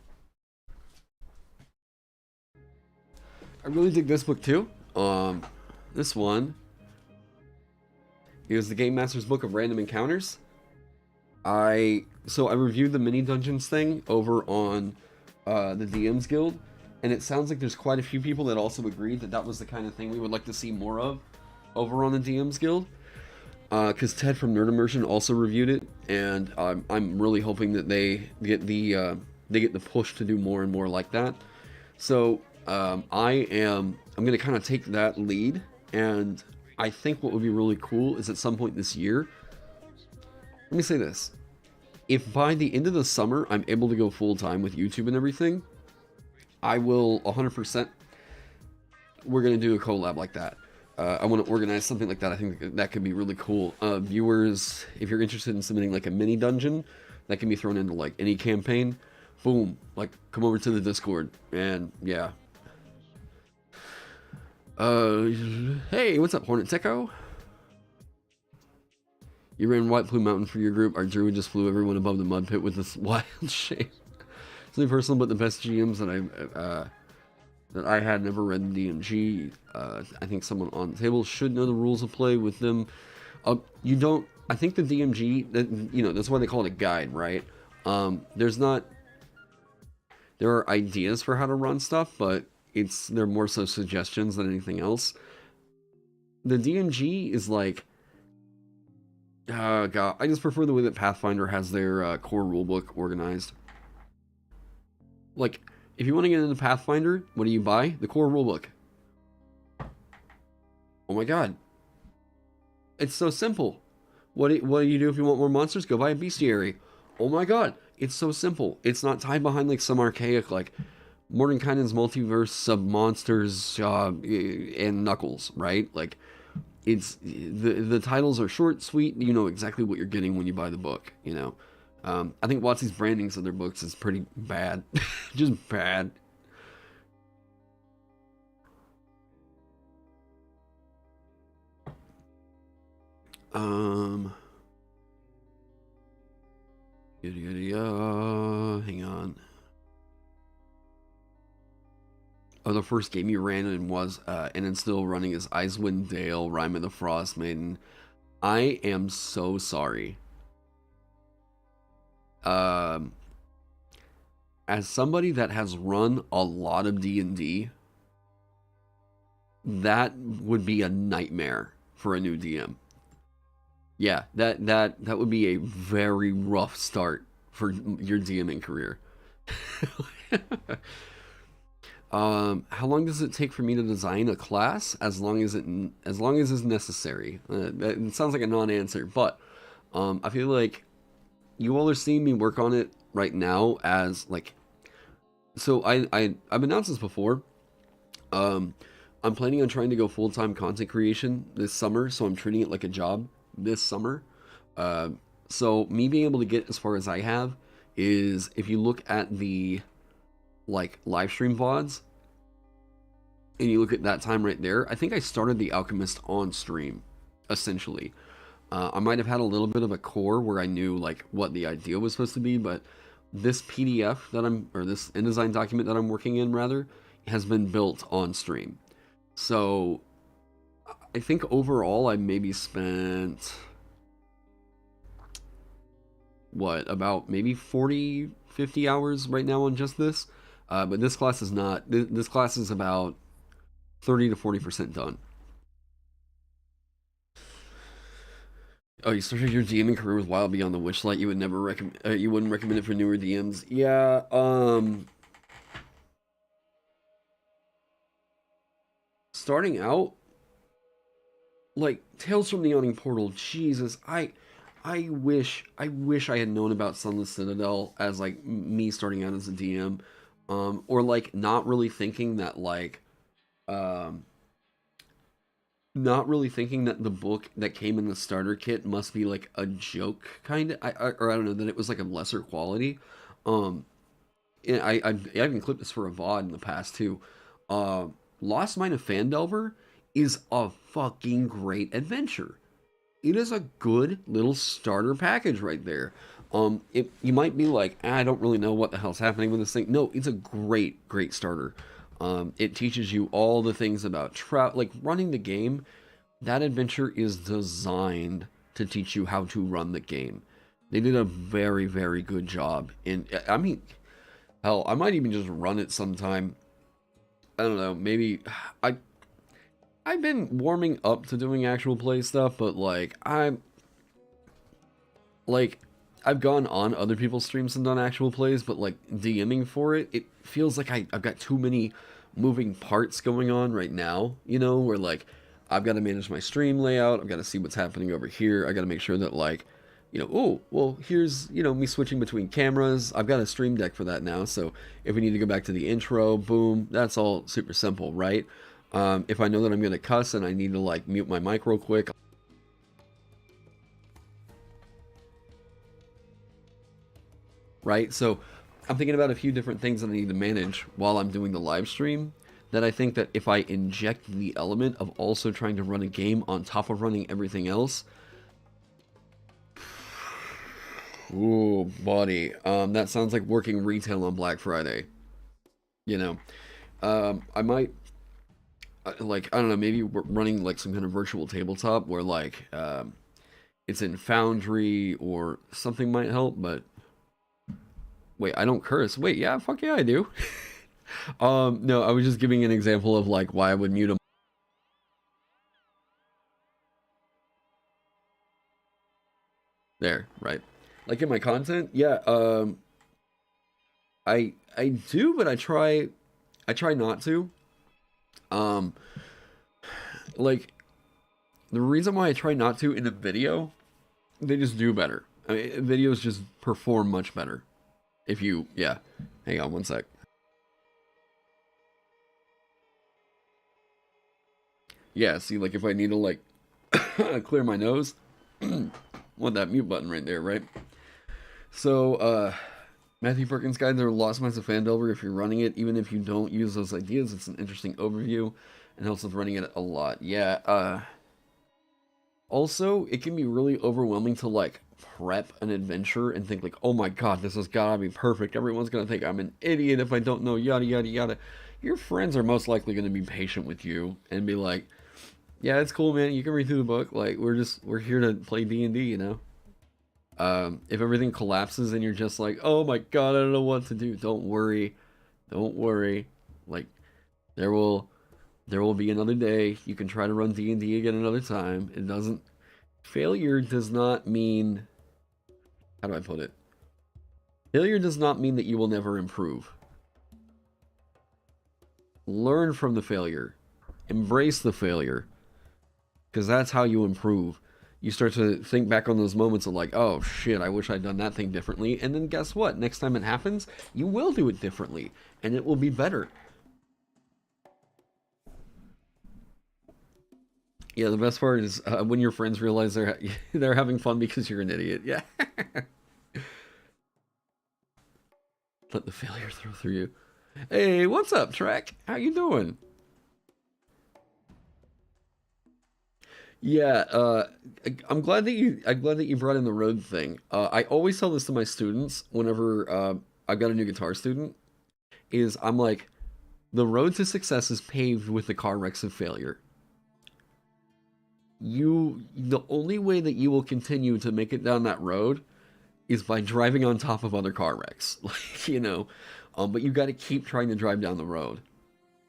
S1: I really dig this book too. This one is the Game Master's Book of Random Encounters. I reviewed the mini dungeons thing over on the DM's Guild, and it sounds like there's quite a few people that also agreed that that was the kind of thing we would like to see more of over on the DM's Guild. Because Ted from Nerd Immersion also reviewed it, and I'm really hoping that they get the push to do more and more like that. So I'm gonna kind of take that lead, and I think what would be really cool is at some point this year. Let me say this: if by the end of the summer I'm able to go full time with YouTube and everything, I will 100%. We're gonna do a collab like that. I want to organize something like that. I think that could be really cool. Viewers, if you're interested in submitting like a mini dungeon that can be thrown into like any campaign, boom, like come over to the Discord, and yeah. Hey, what's up, Hornet Techo? You ran White Plume Mountain for your group. Our druid just flew everyone above the mud pit with this wild shape. Something personal, but the best GMs that I had never read DMG. I think someone on the table should know the rules of play with them. You don't. I think the DMG, that's why they call it a guide, right? There are ideas for how to run stuff, but they're more so suggestions than anything else. The DMG is like, God, I just prefer the way that Pathfinder has their core rulebook organized. Like, if you want to get into Pathfinder, what do you buy? The core rulebook. Oh my god. It's so simple. What do you do if you want more monsters? Go buy a bestiary. Oh my god. It's so simple. It's not tied behind like some archaic like Mordenkainen's multiverse of monsters and Knuckles, right? Like, it's the titles are short, sweet. You know exactly what you're getting when you buy the book, you know. I think WotC's brandings of their books is pretty bad. Just bad. Hang on. Oh, the first game you ran in was, and it's still running, is Icewind Dale, Rime of the Frost Maiden. I am so sorry. As somebody that has run a lot of D&D, that would be a nightmare for a new DM. Yeah, that would be a very rough start for your DMing career. How long does it take for me to design a class? As long as it's necessary. It sounds like a non-answer, but I feel like you all are seeing me work on it right now as like. So I've announced this before. I'm planning on trying to go full-time content creation this summer, so I'm treating it like a job this summer. So me being able to get as far as I have is, if you look at the like live stream VODs and you look at that time right there, I think I started the Alchemist on stream, essentially. I might have had a little bit of a core where I knew like what the idea was supposed to be, but this PDF this InDesign document that I'm working in rather, has been built on stream. So I think overall I maybe spent about maybe 40-50 hours right now on just this. But this class is not. This class is about 30 to 40% done. Oh, you started your DMing career with Wild Beyond the Witchlight. You would never recommend. You wouldn't recommend it for newer DMs. Yeah. Starting out, like Tales from the Yawning Portal. Jesus, I wish I had known about Sunless Citadel as like me starting out as a DM. Or like not really thinking that the book that came in the starter kit must be like a joke kind of, or I don't know, that it was like a lesser quality. And I even clipped this for a VOD in the past too. Lost Mine of Phandelver is a fucking great adventure. It is a good little starter package right there. You might be like, I don't really know what the hell's happening with this thing. No, it's a great starter. It teaches you all the things about like running the game. That adventure is designed to teach you how to run the game. They did a very, very good job. And I mean, hell, I might even just run it sometime. I don't know, maybe I've been warming up to doing actual play stuff, but like I've gone on other people's streams and done actual plays, but like DMing for it, it feels like I've got too many moving parts going on right now, you know, where like I've got to manage my stream layout, I've got to see what's happening over here, I got to make sure that like, you know, oh, well, here's, you know, me switching between cameras. I've got a stream deck for that now, so if we need to go back to the intro, boom, that's all super simple, right? If I know that I'm going to cuss and I need to like mute my mic real quick, right? So I'm thinking about a few different things that I need to manage while I'm doing the live stream, that I think that if I inject the element of also trying to run a game on top of running everything else, ooh, buddy, that sounds like working retail on Black Friday. You know, I might, like, I don't know, maybe we're running like some kind of virtual tabletop where like, it's in Foundry or something might help, but wait, I don't curse. Wait, yeah, fuck yeah, I do. No, I was just giving an example of like why I would mute him. There, right. Like in my content, yeah, I do, but I try not to. Um, like the reason why I try not to in a video, they just do better. I mean, videos just perform much better. If you, yeah, hang on one sec. Yeah, see, like if I need to like clear my nose, want that mute button right there, right? So, Matthew Perkins' Guide to Lost Minds of Fandelver, if you're running it, even if you don't use those ideas, it's an interesting overview and helps with running it a lot. Yeah, also, it can be really overwhelming to like prep an adventure and think like, oh my god, this has gotta be perfect. Everyone's gonna think I'm an idiot if I don't know yada yada yada. Your friends are most likely gonna be patient with you and be like, yeah, it's cool, man. You can read through the book. Like, we're here to play D&D, you know? If everything collapses and you're just like, oh my god, I don't know what to do, don't worry. Don't worry. Like, there will be another day. You can try to run D&D again another time. It doesn't... Failure does not mean... How do I put it? Failure does not mean that you will never improve. Learn from the failure. Embrace the failure. Because that's how you improve. You start to think back on those moments of like, oh shit, I wish I'd done that thing differently. And then guess what? Next time it happens, you will do it differently. And it will be better. Yeah, the best part is when your friends realize they're having fun because you're an idiot. Yeah. Let the failure through you. Hey, what's up, Trek? How you doing? Yeah, I'm glad that you brought in the road thing. I always tell this to my students whenever I've got a new guitar student. Is I'm like, the road to success is paved with the car wrecks of failure. The only way that you will continue to make it down that road is by driving on top of other car wrecks, like, you know. But you got to keep trying to drive down the road.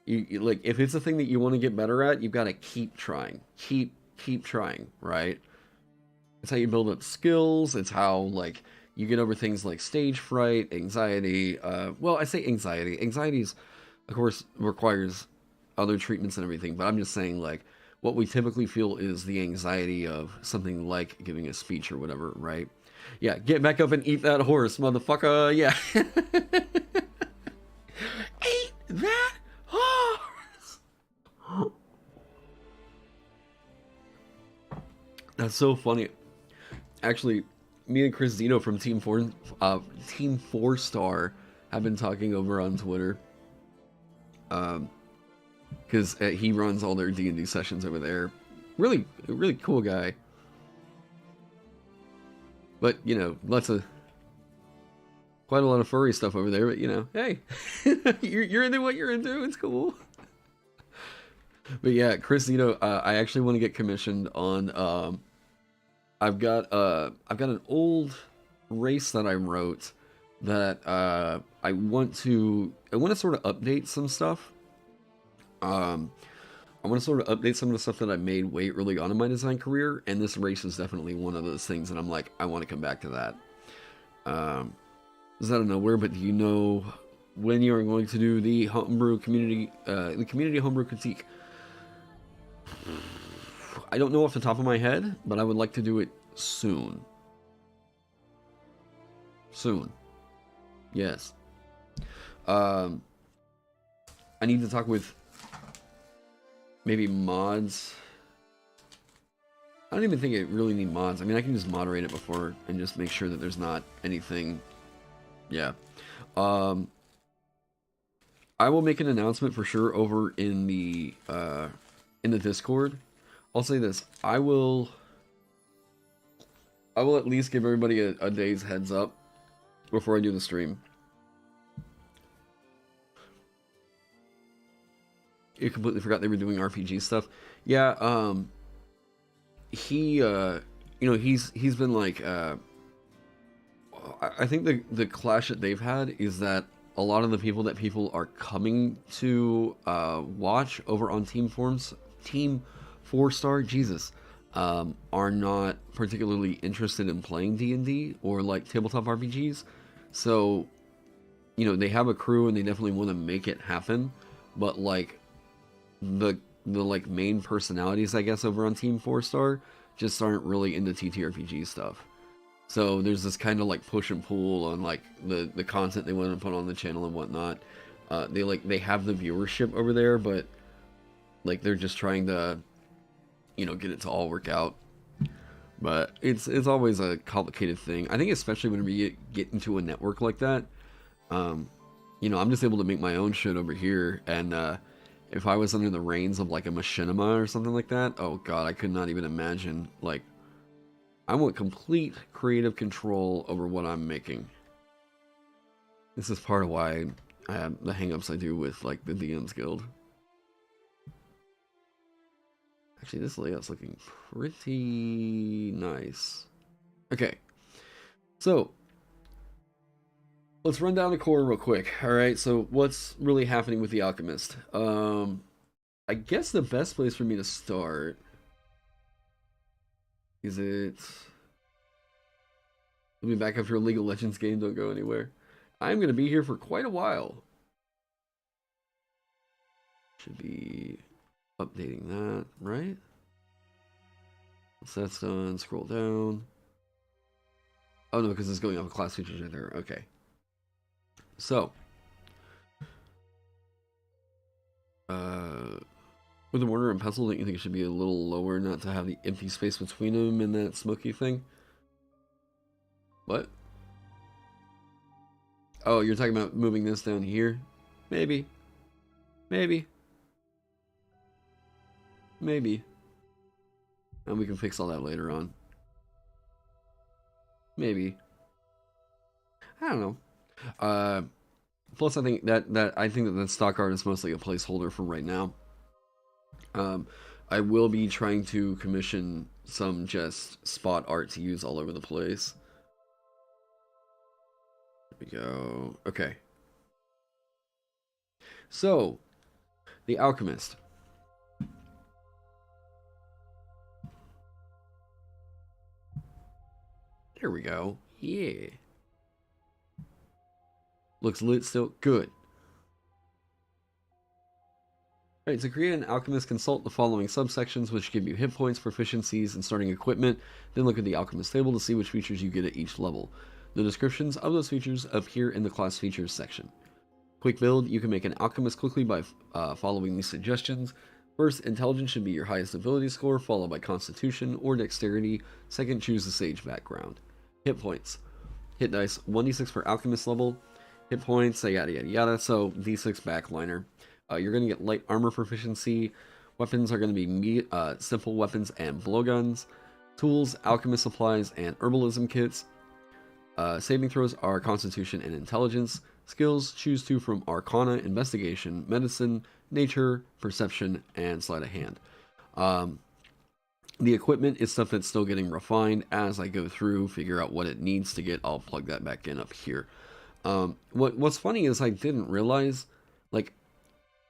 S1: You like, if it's a thing that you want to get better at, you've got to keep trying, keep trying, right? It's how you build up skills. It's how like you get over things like stage fright, anxiety. Well, I say anxiety. Anxiety's, of course, requires other treatments and everything, but I'm just saying like, what we typically feel is the anxiety of something like giving a speech or whatever, right? Yeah, get back up and eat that horse, motherfucker. Yeah. Eat that horse. That's so funny. Actually, me and Chris Zito from Team 4 Star have been talking over on Twitter. Because he runs all their D&D sessions over there. Really cool guy. But, you know, lots of... quite a lot of furry stuff over there, but you know, hey, you're into what you're into. It's cool. But yeah, Chris, you know, I actually want to get commissioned on. I've got an old race that I wrote that I want to sort of update some stuff. I want to sort of update some of the stuff that I made way early on in my design career, and this race is definitely one of those things that I'm like, I want to come back to that. It's out of nowhere, but do you know when you are going to do the community homebrew critique? I don't know off the top of my head, but I would like to do it soon. Soon. Yes. I need to talk with maybe mods. I don't even think I really need mods. I mean, I can just moderate it before and just make sure that there's not anything. Yeah. I will make an announcement for sure over in the Discord. I'll say this. I will at least give everybody a day's heads up before I do the stream. You completely forgot they were doing RPG stuff. Yeah, he you know, he's been like I think the clash that they've had is that a lot of the people that people are coming to watch over on Team 4-star, Jesus, are not particularly interested in playing D&D or like tabletop RPGs. So, you know, they have a crew and they definitely want to make it happen, but like the like main personalities, I guess, over on Team 4-star just aren't really into TTRPG stuff. So there's this kind of like push and pull on like the content they want to put on the channel and whatnot. They have the viewership over there, but like they're just trying to, you know, get it to all work out. But it's always a complicated thing. I think especially when we get into a network like that. You know, I'm just able to make my own shit over here, and if I was under the reins of like a machinima or something like that, oh god, I could not even imagine. Like, I want complete creative control over what I'm making. This is part of why I have the hangups I do with like the DM's Guild. Actually, this layout's looking pretty nice. Okay, so let's run down the core real quick. Alright, so what's really happening with the Alchemist? I guess the best place for me to start is it... We'll be back after a League of Legends game, don't go anywhere. I'm going to be here for quite a while. Should be updating that, right? Once that's done, scroll down. Oh no, because it's going off of class features right there. Okay. So, with the mortar and pestle, don't you think it should be a little lower, not to have the empty space between them and that smoky thing? What? Oh, you're talking about moving this down here? Maybe. Maybe. Maybe. And we can fix all that later on. Maybe. I don't know. Plus, I think that the stock art is mostly a placeholder for right now. I will be trying to commission some just spot art to use all over the place. There we go. Okay. So, the Alchemist. There we go. Yeah. Looks lit still. Good. Alright, to create an Alchemist, consult the following subsections, which give you hit points, proficiencies, and starting equipment. Then look at the Alchemist table to see which features you get at each level. The descriptions of those features appear in the class features section. Quick build. You can make an Alchemist quickly by following these suggestions. First, Intelligence should be your highest ability score, followed by Constitution or Dexterity. Second, choose the Sage background. Hit points. Hit dice, 1d6 per Alchemist level. Hit points, yada yada yada, so d6 backliner. You're going to get light armor proficiency. Weapons are going to be simple weapons and blowguns. Tools, alchemist supplies, and herbalism kits. Saving throws are Constitution and Intelligence. Skills, choose two from Arcana, Investigation, Medicine, Nature, Perception, and Sleight of Hand. The equipment is stuff that's still getting refined as I go through, figure out what it needs to get. I'll plug that back in up here. What's funny is I didn't realize, like,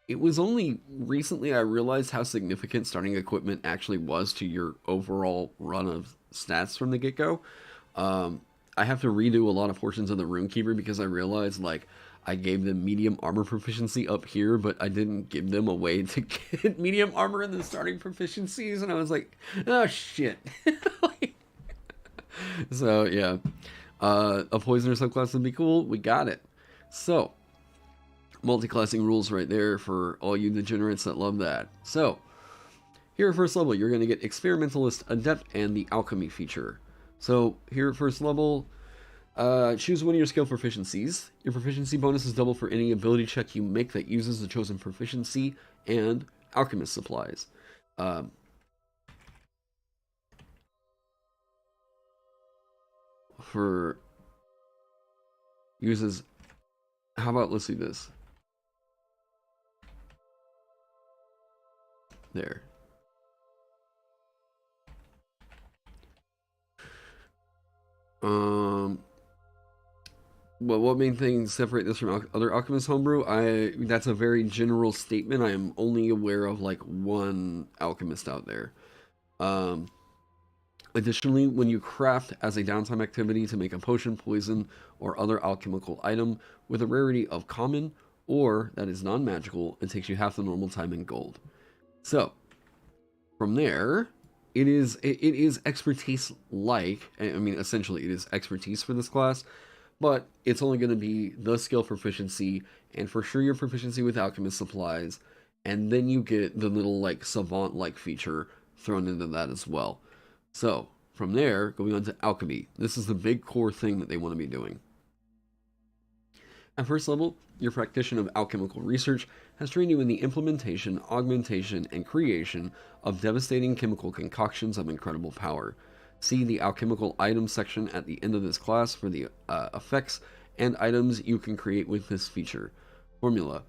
S1: it was only recently I realized how significant starting equipment actually was to your overall run of stats from the get-go. I have to redo a lot of portions of the Runekeeper because I realized, like, I gave them medium armor proficiency up here, but I didn't give them a way to get medium armor in the starting proficiencies, and I was like, oh shit. So, yeah. A poisoner subclass would be cool. We got it. So, multi-classing rules right there for all you degenerates that love that. So, here at first level, you're going to get Experimentalist, Adept, and the Alchemy feature. So, here at first level, choose one of your skill proficiencies. Your proficiency bonus is double for any ability check you make that uses the chosen proficiency and Alchemist supplies. For uses, how about, let's see this. There. Well, what main things separate this from other Alchemist homebrew? That's a very general statement. I am only aware of like one Alchemist out there. Additionally, when you craft as a downtime activity to make a potion, poison, or other alchemical item with a rarity of common or that is non-magical, it takes you half the normal time in gold. So, from there, it is expertise like, I mean, essentially it is expertise for this class, but it's only going to be the skill proficiency and for sure your proficiency with alchemist supplies, and then you get the little like savant like feature thrown into that as well. So from there, going on to alchemy. This is the big core thing that they want to be doing. At first level, your practitioner of alchemical research has trained you in the implementation, augmentation, and creation of devastating chemical concoctions of incredible power. See the alchemical items section at the end of this class for the effects and items you can create with this feature. Formula.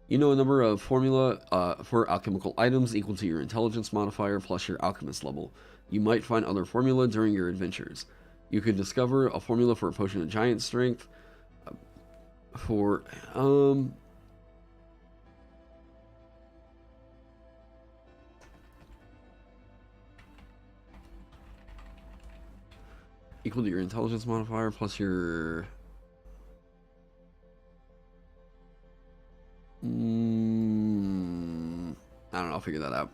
S1: You know a number of formula for alchemical items equal to your intelligence modifier plus your alchemist level. You might find other formula during your adventures. You could discover a formula for a potion of giant strength for equal to your intelligence modifier plus your I don't know, I'll figure that out.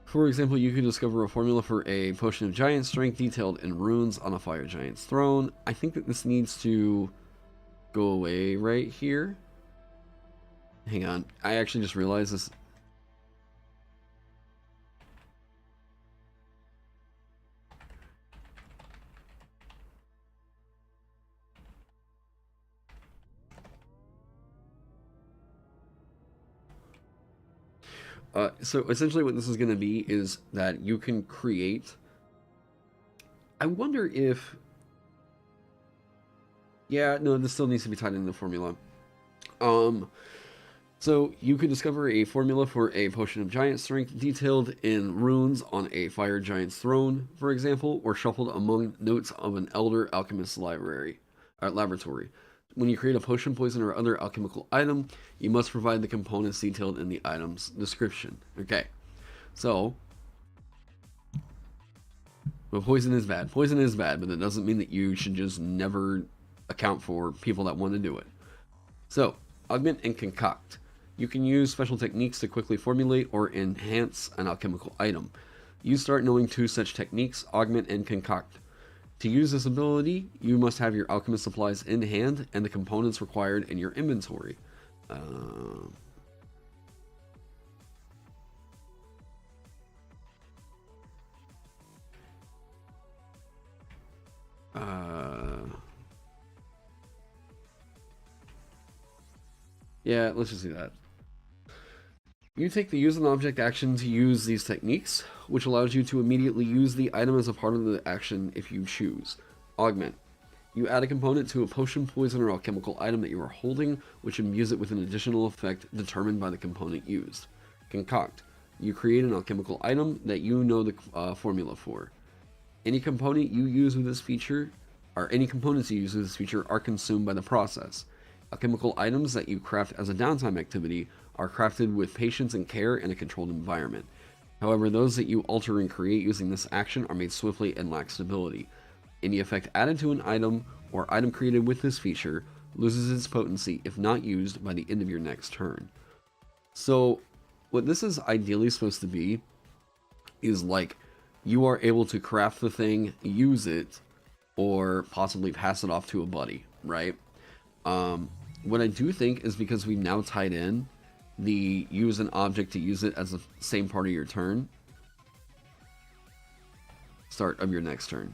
S1: For example, you can discover a formula for a potion of giant strength detailed in runes on a fire giant's throne. I think that this needs to go away right here. Hang on, I actually just realized this. So essentially what this is going to be is that you can create... I wonder if... Yeah, no, this still needs to be tied into the formula. So you could discover a formula for a potion of giant strength detailed in runes on a fire giant's throne, for example, or shuffled among notes of an elder alchemist's laboratory. When you create a potion, poison, or other alchemical item, you must provide the components detailed in the item's description. Okay, so, well, poison is bad. Poison is bad, but that doesn't mean that you should just never account for people that want to do it. So, Augment and Concoct. You can use special techniques to quickly formulate or enhance an alchemical item. You start knowing two such techniques, Augment and Concoct. To use this ability, you must have your alchemist supplies in hand and the components required in your inventory. Yeah, let's just do that. You take the use an object action to use these techniques, which allows you to immediately use the item as a part of the action if you choose. Augment. You add a component to a potion, poison, or alchemical item that you are holding, which imbues it with an additional effect determined by the component used. Concoct. You create an alchemical item that you know the formula for. Any component you use with this feature, or any components you use with this feature, are consumed by the process. Alchemical items that you craft as a downtime activity are crafted with patience and care in a controlled environment. However, those that you alter and create using this action are made swiftly and lack stability. Any effect added to an item or item created with this feature loses its potency if not used by the end of your next turn. So, what this is ideally supposed to be is like you are able to craft the thing, use it, or possibly pass it off to a buddy, right? What I do think is because we've now tied in the use an object to use it as the same part of your turn, start of your next turn.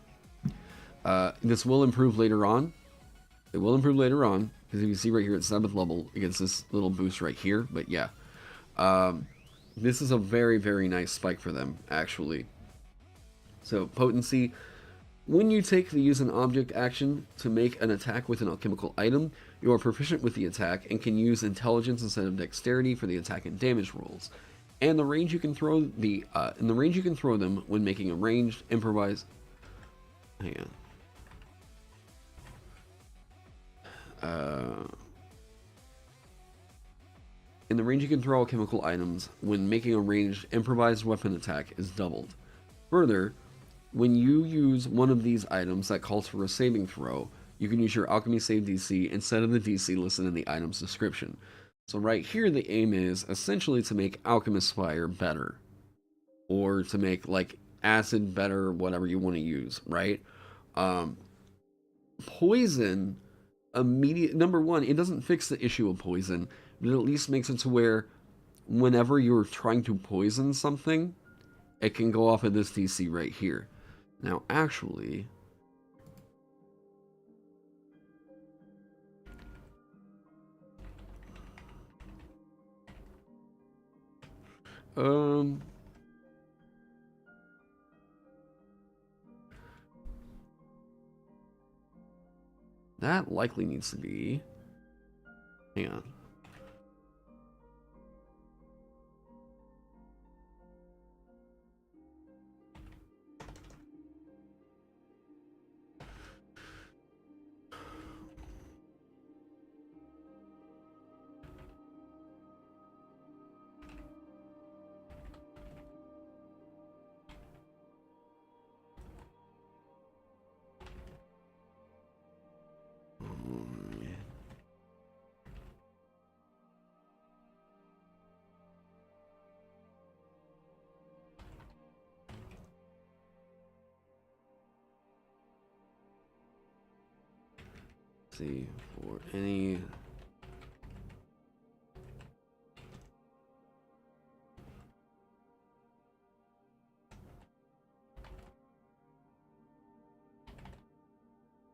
S1: This will improve later on. It will improve later on, because if you see right here at 7th level, it gets this little boost right here, but yeah. This is a very, very nice spike for them, actually. So, Potency. When you take the use an object action to make an attack with an alchemical item, you are proficient with the attack and can use intelligence instead of dexterity for the attack and damage rolls. And the range you can throw them when making a ranged improvised. Hang on. In the range you can throw alchemical items when making a ranged improvised weapon attack is doubled. Further, when you use one of these items that calls for a saving throw, you can use your alchemy save DC instead of the DC listed in the item's description. So right here the aim is essentially to make Alchemist Fire better. Or to make like acid better, whatever you want to use, right? Poison, number one, it doesn't fix the issue of poison, but it at least makes it to where whenever you're trying to poison something, it can go off of this DC right here. Now, actually, that likely needs to be, hang on. See, for any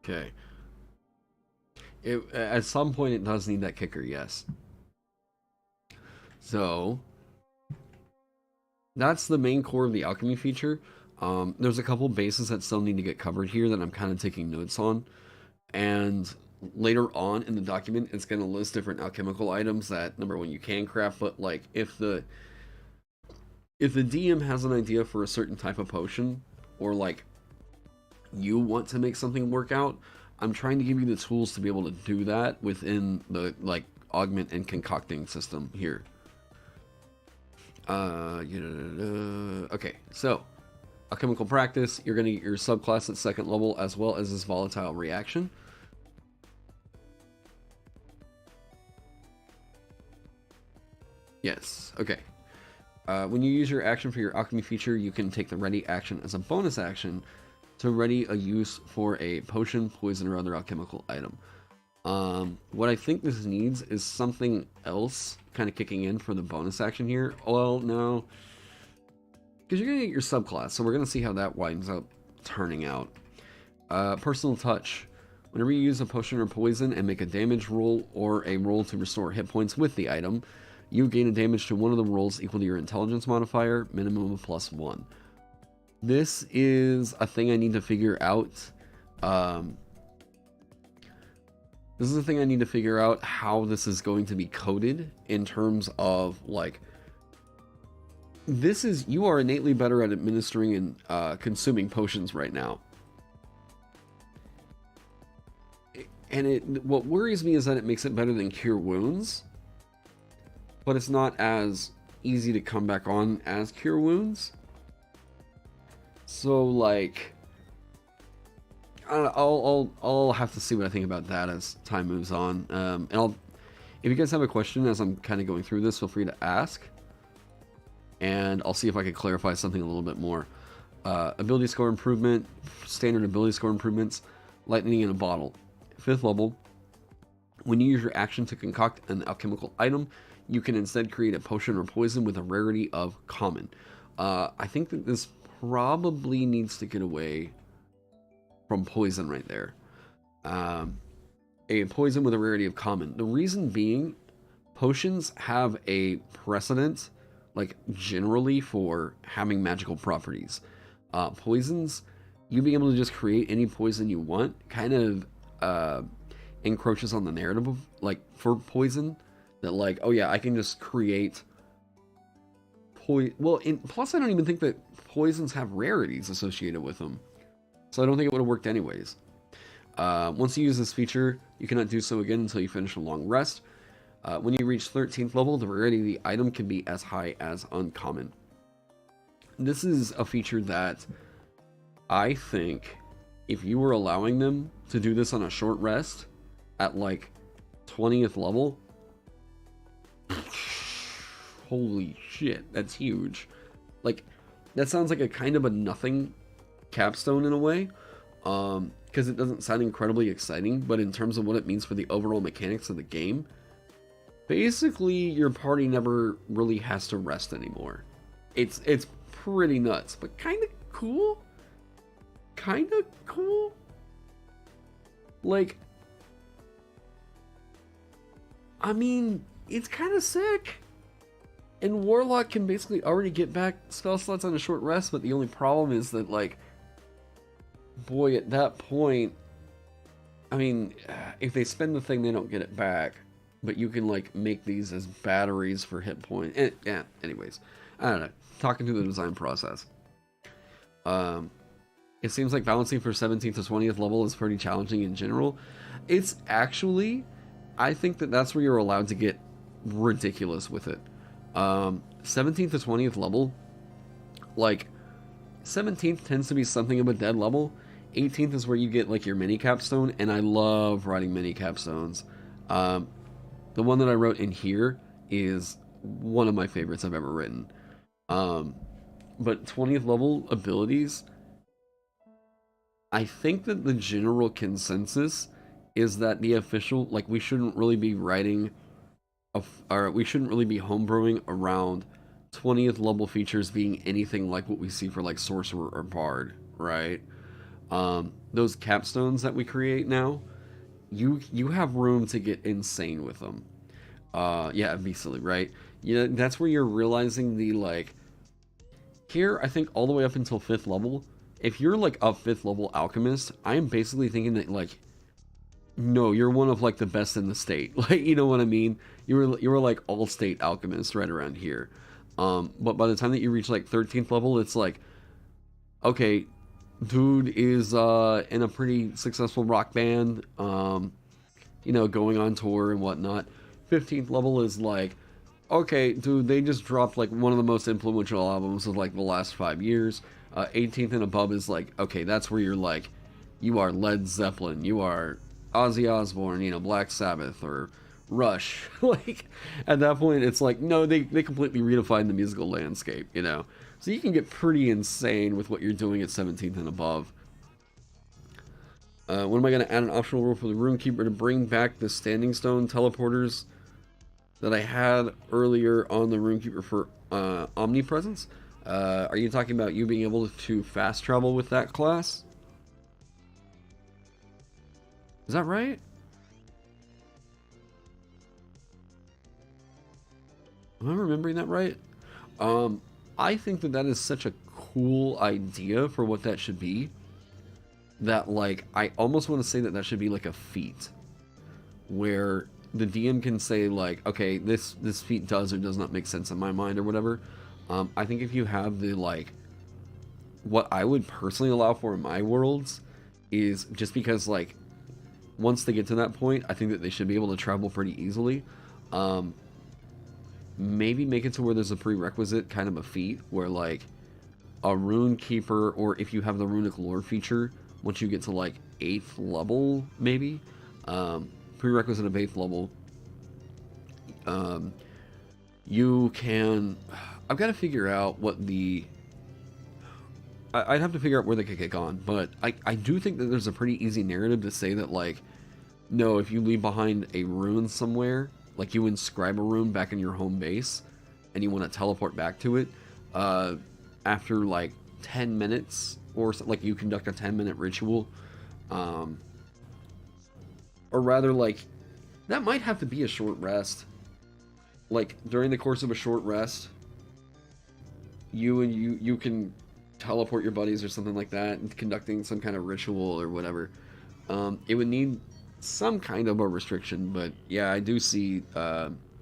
S1: okay, at some point it does need that kicker, yes. So that's the main core of the alchemy feature. There's a couple bases that still need to get covered here that I'm kind of taking notes on, and later on in the document it's going to list different alchemical items that, number one, you can craft, but like if the DM has an idea for a certain type of potion, or like you want to make something work out, I'm trying to give you the tools to be able to do that within the like augment and concocting system here. Okay, so alchemical practice, you're going to get your subclass at 2nd level as well as this volatile reaction. Yes, okay. When you use your action for your alchemy feature, you can take the ready action as a bonus action to ready a use for a potion, poison, or other alchemical item. What I think this needs is something else kind of kicking in for the bonus action here. Well, no, because you're going to get your subclass, so we're going to see how that winds up turning out. Personal touch. Whenever you use a potion or poison and make a damage roll or a roll to restore hit points with the item, you gain a damage to one of the rolls equal to your intelligence modifier, minimum of +1. This is a thing I need to figure out. This is the thing I need to figure out how this is going to be coded in terms of like, you are innately better at administering and consuming potions right now. And what worries me is that it makes it better than Cure Wounds, but it's not as easy to come back on as Cure Wounds. So like, I don't know, I'll have to see what I think about that as time moves on. And if you guys have a question as I'm kind of going through this, feel free to ask, and I'll see if I can clarify something a little bit more. Ability score improvement, standard ability score improvements, lightning in a bottle. 5th level, when you use your action to concoct an alchemical item, you can instead create a potion or poison with a rarity of common. I think that this probably needs to get away from poison right there. A poison with a rarity of common. The reason being, potions have a precedent, like generally, for having magical properties. Poisons, you being able to just create any poison you want, kind of encroaches on the narrative of, like, for poison, that like, oh yeah, I can just create plus I don't even think that poisons have rarities associated with them, so I don't think it would have worked anyways. Once you use this feature, you cannot do so again until you finish a long rest. When you reach 13th level, the rarity of the item can be as high as uncommon. This is a feature that I think, if you were allowing them to do this on a short rest at like 20th level, holy shit, that's huge. Like, that sounds like a kind of a nothing capstone in a way, because it doesn't sound incredibly exciting, but in terms of what it means for the overall mechanics of the game, basically your party never really has to rest anymore. It's pretty nuts, but kind of cool. Like, I mean, it's kind of sick. And Warlock can basically already get back spell slots on a short rest, but the only problem is that, like, boy, at that point, I mean, if they spend the thing, they don't get it back. But you can, like, make these as batteries for hit point. Yeah, anyways. I don't know. Talking through the design process. It seems like balancing for 17th to 20th level is pretty challenging in general. It's actually, I think that that's where you're allowed to get ridiculous with it. 17th to 20th level, like, 17th tends to be something of a dead level. 18th is where you get, like, your mini capstone, and I love writing mini capstones. The one that I wrote in here is one of my favorites I've ever written. But 20th level abilities, I think that the general consensus is that the official, like, we shouldn't really be writing, or we shouldn't really be homebrewing around 20th level features being anything like what we see for, like, Sorcerer or Bard, right? Those capstones that we create now, you have room to get insane with them. Yeah, obviously, right? Yeah, that's where you're realizing the, like, here, I think all the way up until 5th level, if you're, like, a 5th level alchemist, I am basically thinking that, like, no, you're one of, like, the best in the state. Like, you know what I mean? You were like, all-state alchemist right around here. But by the time that you reach, like, 13th level, it's like, okay, dude is in a pretty successful rock band, you know, going on tour and whatnot. 15th level is like, okay, dude, they just dropped, like, one of the most influential albums of, like, the last 5 years. 18th and above is like, okay, that's where you're like, you are Led Zeppelin, you are Ozzy Osbourne, you know, Black Sabbath, or Rush. Like, at that point, it's like, no, they completely redefined the musical landscape, you know? So you can get pretty insane with what you're doing at 17th and above. When am I going to add an optional rule for the Runekeeper to bring back the Standing Stone teleporters that I had earlier on the Runekeeper for Omnipresence? Are you talking about you being able to fast travel with that class? Is that right? Am I remembering that right? I think that is such a cool idea for what that should be, that, like, I almost want to say that should be like a feat. where the DM can say like, okay, this feat does or does not make sense in my mind or whatever. I think if you have the like, what I would personally allow for in my worlds is just because like once they get to that point, I think that they should be able to travel pretty easily. Maybe make it to where there's a prerequisite kind of a feat where like a rune keeper, or if you have the runic lore feature, once you get to like 8th level, maybe prerequisite of 8th level, you can. I've got to figure out what the. I'd have to figure out where they could kick on, but I do think that there's a pretty easy narrative to say that like, no, if you leave behind a rune somewhere, like you inscribe a rune back in your home base, and you want to teleport back to it, after like 10 minutes, or like you conduct a 10-minute ritual, or rather like, that might have to be a short rest. Like during the course of a short rest, you can teleport your buddies or something like that, and conducting some kind of ritual or whatever. It would need some kind of a restriction, but yeah, I do see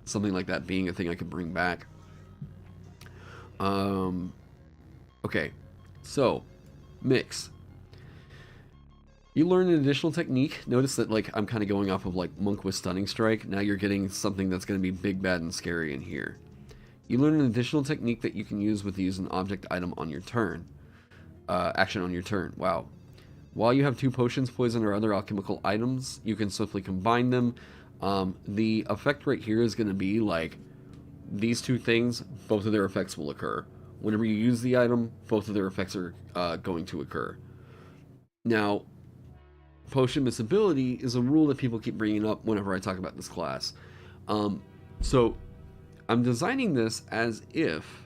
S1: something like that being a thing I could bring back. Okay, so mix. You learn an additional technique. Notice that like I'm kind of going off of like Monk with Stunning Strike. Now you're getting something that's going to be big, bad, and scary in here. You learn an additional technique that you can use with use an object item on your turn. Action on your turn. Wow. While you have 2 potions, poison, or other alchemical items, you can swiftly combine them. The effect right here is going to be like these 2 things, both of their effects will occur. Whenever you use the item, both of their effects are going to occur. Now, potion miscibility is a rule that people keep bringing up whenever I talk about this class. So I'm designing this as if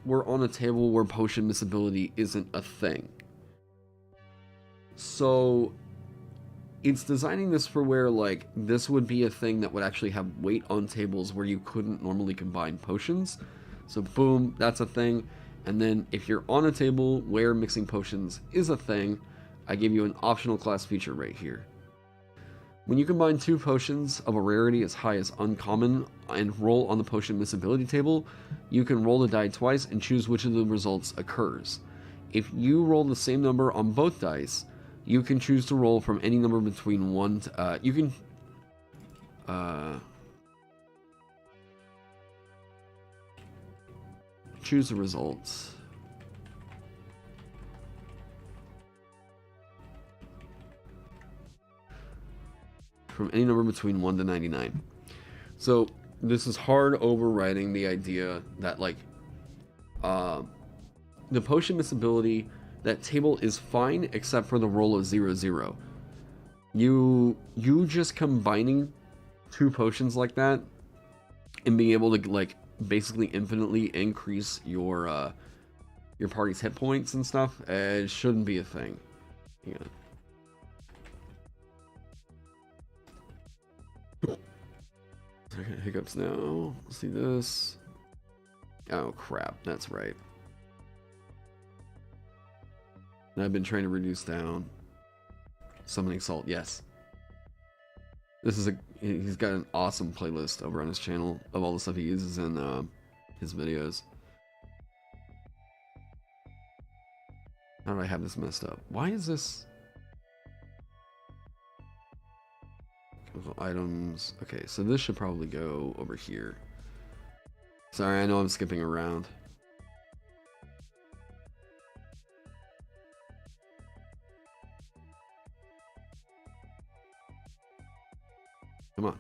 S1: we're on a table where potion miscibility isn't a thing. So it's designing this for where like this would be a thing that would actually have weight on tables where you couldn't normally combine potions. So boom, that's a thing. And then if you're on a table where mixing potions is a thing, I give you an optional class feature right here. When you combine 2 potions of a rarity as high as uncommon and roll on the potion miscibility table, you can roll the die twice and choose which of the results occurs. If you roll the same number on both dice, you can choose to roll from any number between 1 to, you can choose the results. From any number between 1 to 99. So this is hard overriding the idea that like the potion miscibility, that table is fine except for the roll of 0-0. You just combining 2 potions like that and being able to like basically infinitely increase your party's hit points and stuff, it shouldn't be a thing. Yeah. Okay, hiccups now. Let's see this. Oh crap, that's right. And I've been trying to reduce down. Summoning Salt, yes. This is he's got an awesome playlist over on his channel of all the stuff he uses in his videos. How do I have this messed up? Why is this? Items. Okay, so this should probably go over here. Sorry, I know I'm skipping around. Come on.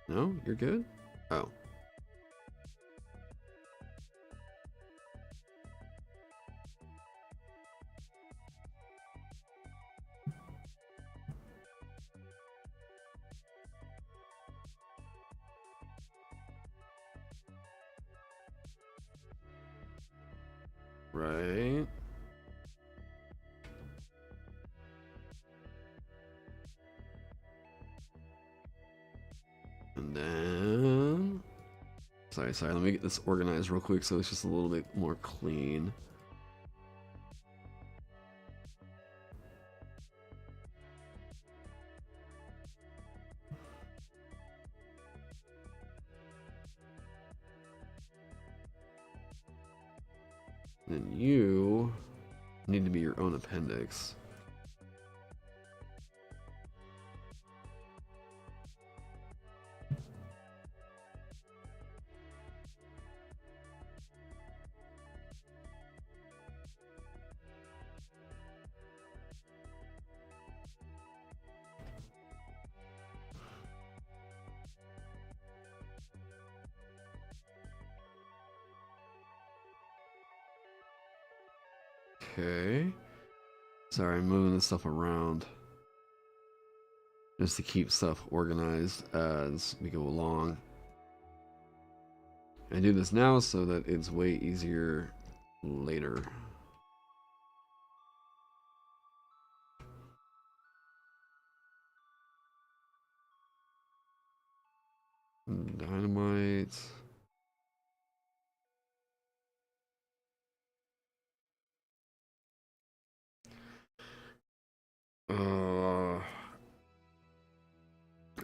S1: No, you're good? Oh. Right. And then Alright, sorry, let me get this organized real quick so it's just a little bit more clean. Then you need to be your own appendix. Okay. Sorry, I'm moving this stuff around just to keep stuff organized as we go along. I do this now so that it's way easier later. Dynamite.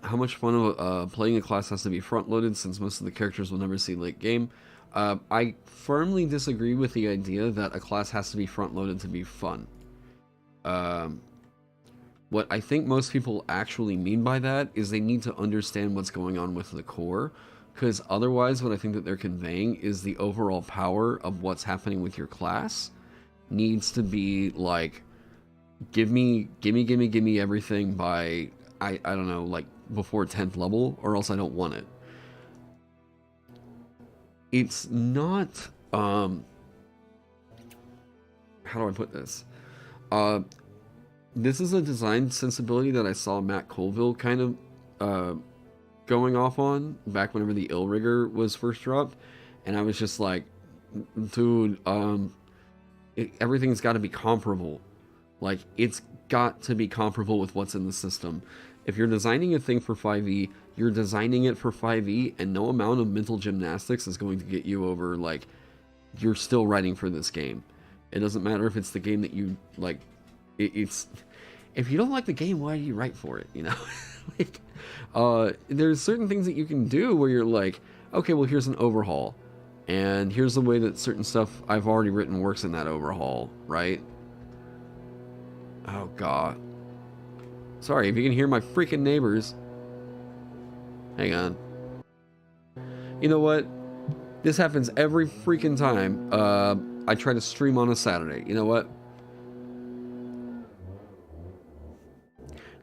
S1: How much fun of playing a class has to be front-loaded since most of the characters will never see late game? I firmly disagree with the idea that a class has to be front-loaded to be fun. What I think most people actually mean by that is they need to understand what's going on with the core, because otherwise what I think that they're conveying is the overall power of what's happening with your class needs to be like, give me everything by, I don't know, like before 10th level, or else I don't want it. It's not, how do I put this? This is a design sensibility that I saw Matt Colville kind of going off on back whenever the Ill Rigger was first dropped, and I was just like, dude, everything's got to be comparable. Like, it's got to be comparable with what's in the system. If you're designing a thing for 5e, you're designing it for 5e, and no amount of mental gymnastics is going to get you over, like, you're still writing for this game. It doesn't matter if it's the game that you, like, it's... If you don't like the game, why do you write for it, you know? Like, there's certain things that you can do where you're like, okay, well, here's an overhaul. And here's the way that certain stuff I've already written works in that overhaul, right? Oh, God. Sorry, if you can hear my freaking neighbors. Hang on. You know what? This happens every freaking time I try to stream on a Saturday. You know what?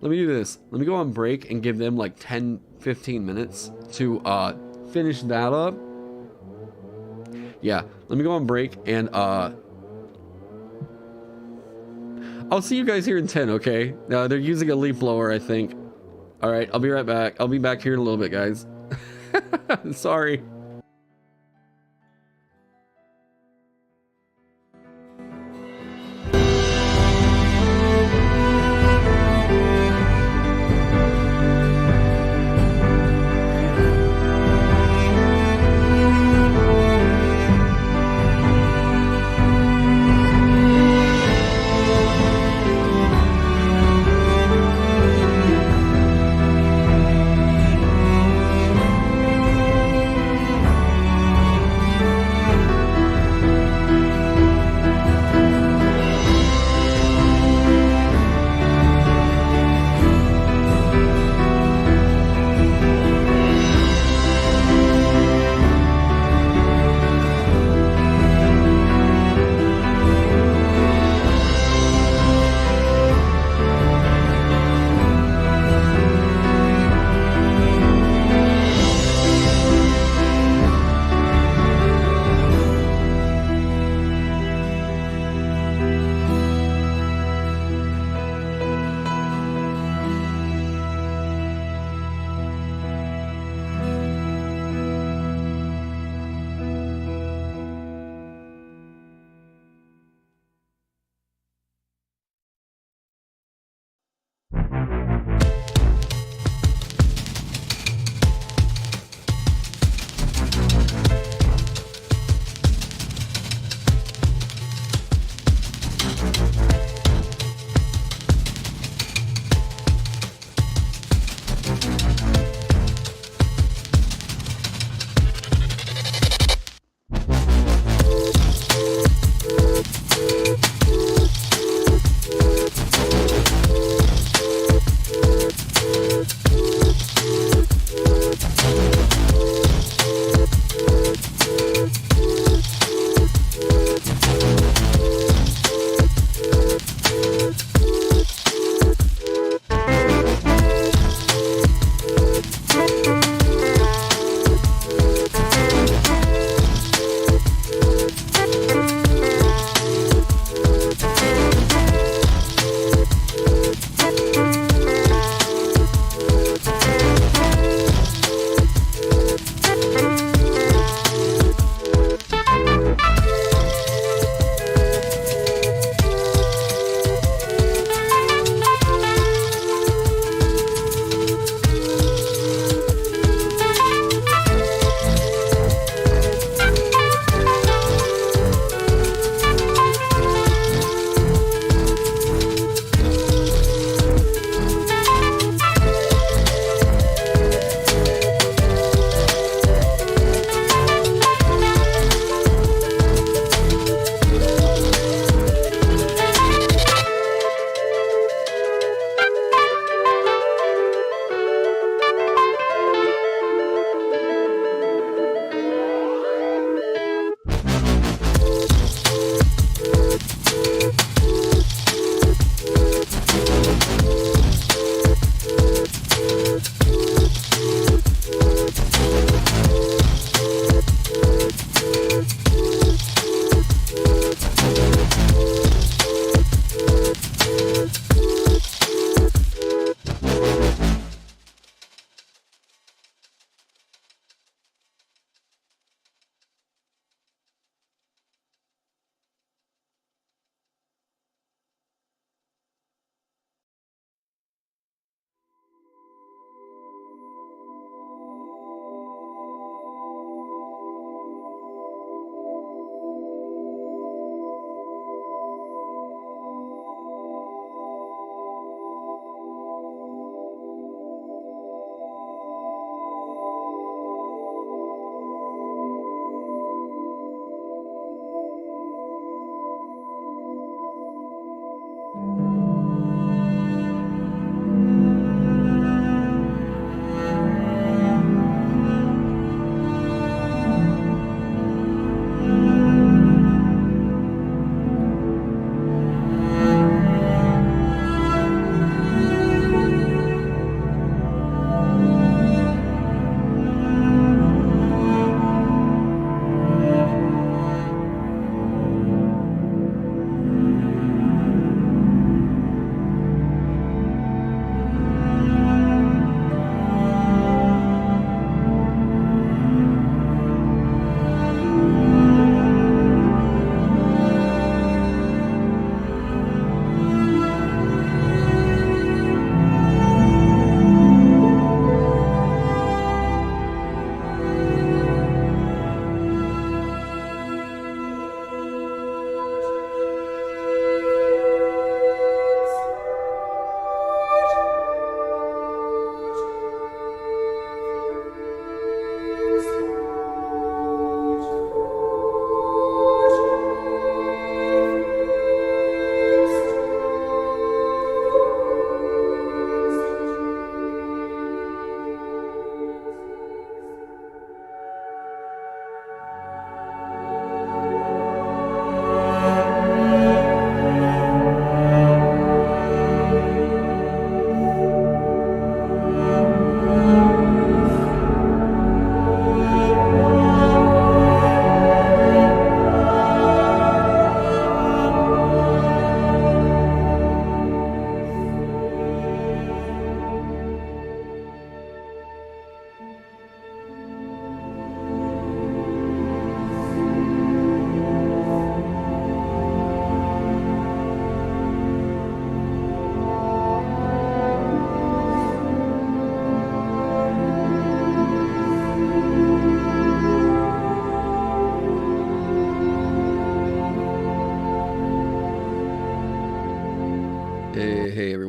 S1: Let me do this. Let me go on break and give them like 10-15 minutes to finish that up. Yeah, let me go on break and I'll see you guys here in 10, okay? They're using a leaf blower, I think. Alright, I'll be right back. I'll be back here in a little bit, guys. Sorry.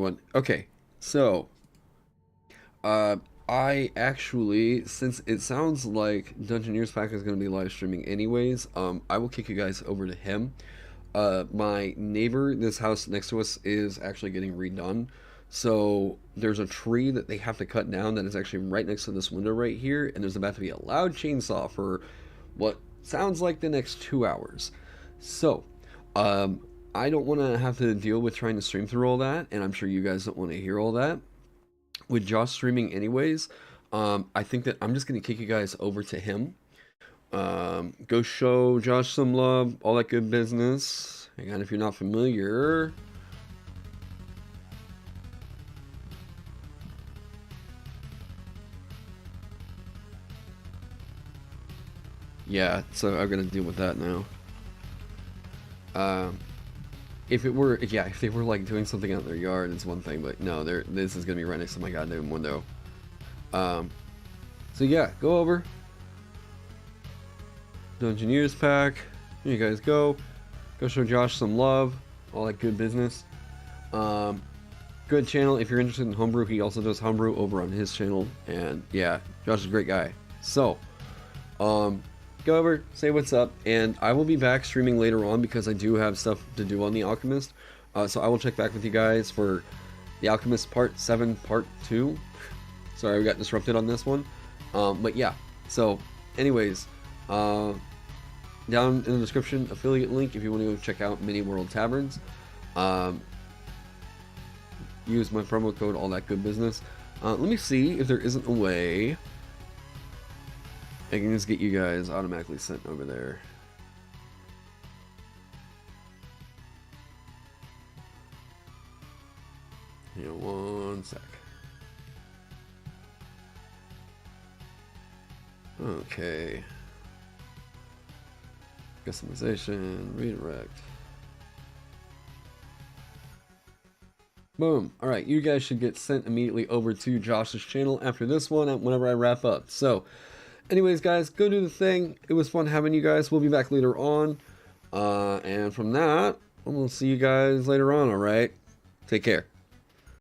S1: everyone. Okay, so I actually, since it sounds like Dungeoneers Pack is going to be live streaming anyways, I will kick you guys over to him. My neighbor, this house next to us, is actually getting redone. So there's a tree that they have to cut down that is actually right next to this window right here, and there's about to be a loud chainsaw for what sounds like the next 2 hours. So, I don't want to have to deal with trying to stream through all that, and I'm sure you guys don't want to hear all that. With Josh streaming anyways, I think that I'm just going to kick you guys over to him. Go show Josh some love, all that good business. Again, if you're not familiar... Yeah, so I'm gonna deal with that now. If they were like doing something out in their yard, it's one thing, but no, this is gonna be right next to my goddamn window. So yeah, go over. Dungeoneers Pack. Here you guys go. Go show Josh some love, all that good business. Good channel. If you're interested in homebrew, he also does homebrew over on his channel, and yeah, Josh is a great guy. So, go over, say what's up, and I will be back streaming later on because I do have stuff to do on the Alchemist. So I will check back with you guys for the Alchemist Part 7, Part 2. Sorry, we got disrupted on this one. But yeah, so anyways, down in the description, affiliate link if you want to go check out Mini World Taverns. Use my promo code, all that good business. Let me see if there isn't a way I can just get you guys automatically sent over there. Hang on one sec. Okay. Customization, redirect. Boom. Alright, you guys should get sent immediately over to Josh's channel after this one, whenever I wrap up. So, anyways, guys, go do the thing. It was fun having you guys. We'll be back later on. And from that, I'm going to see you guys later on, alright? Take care.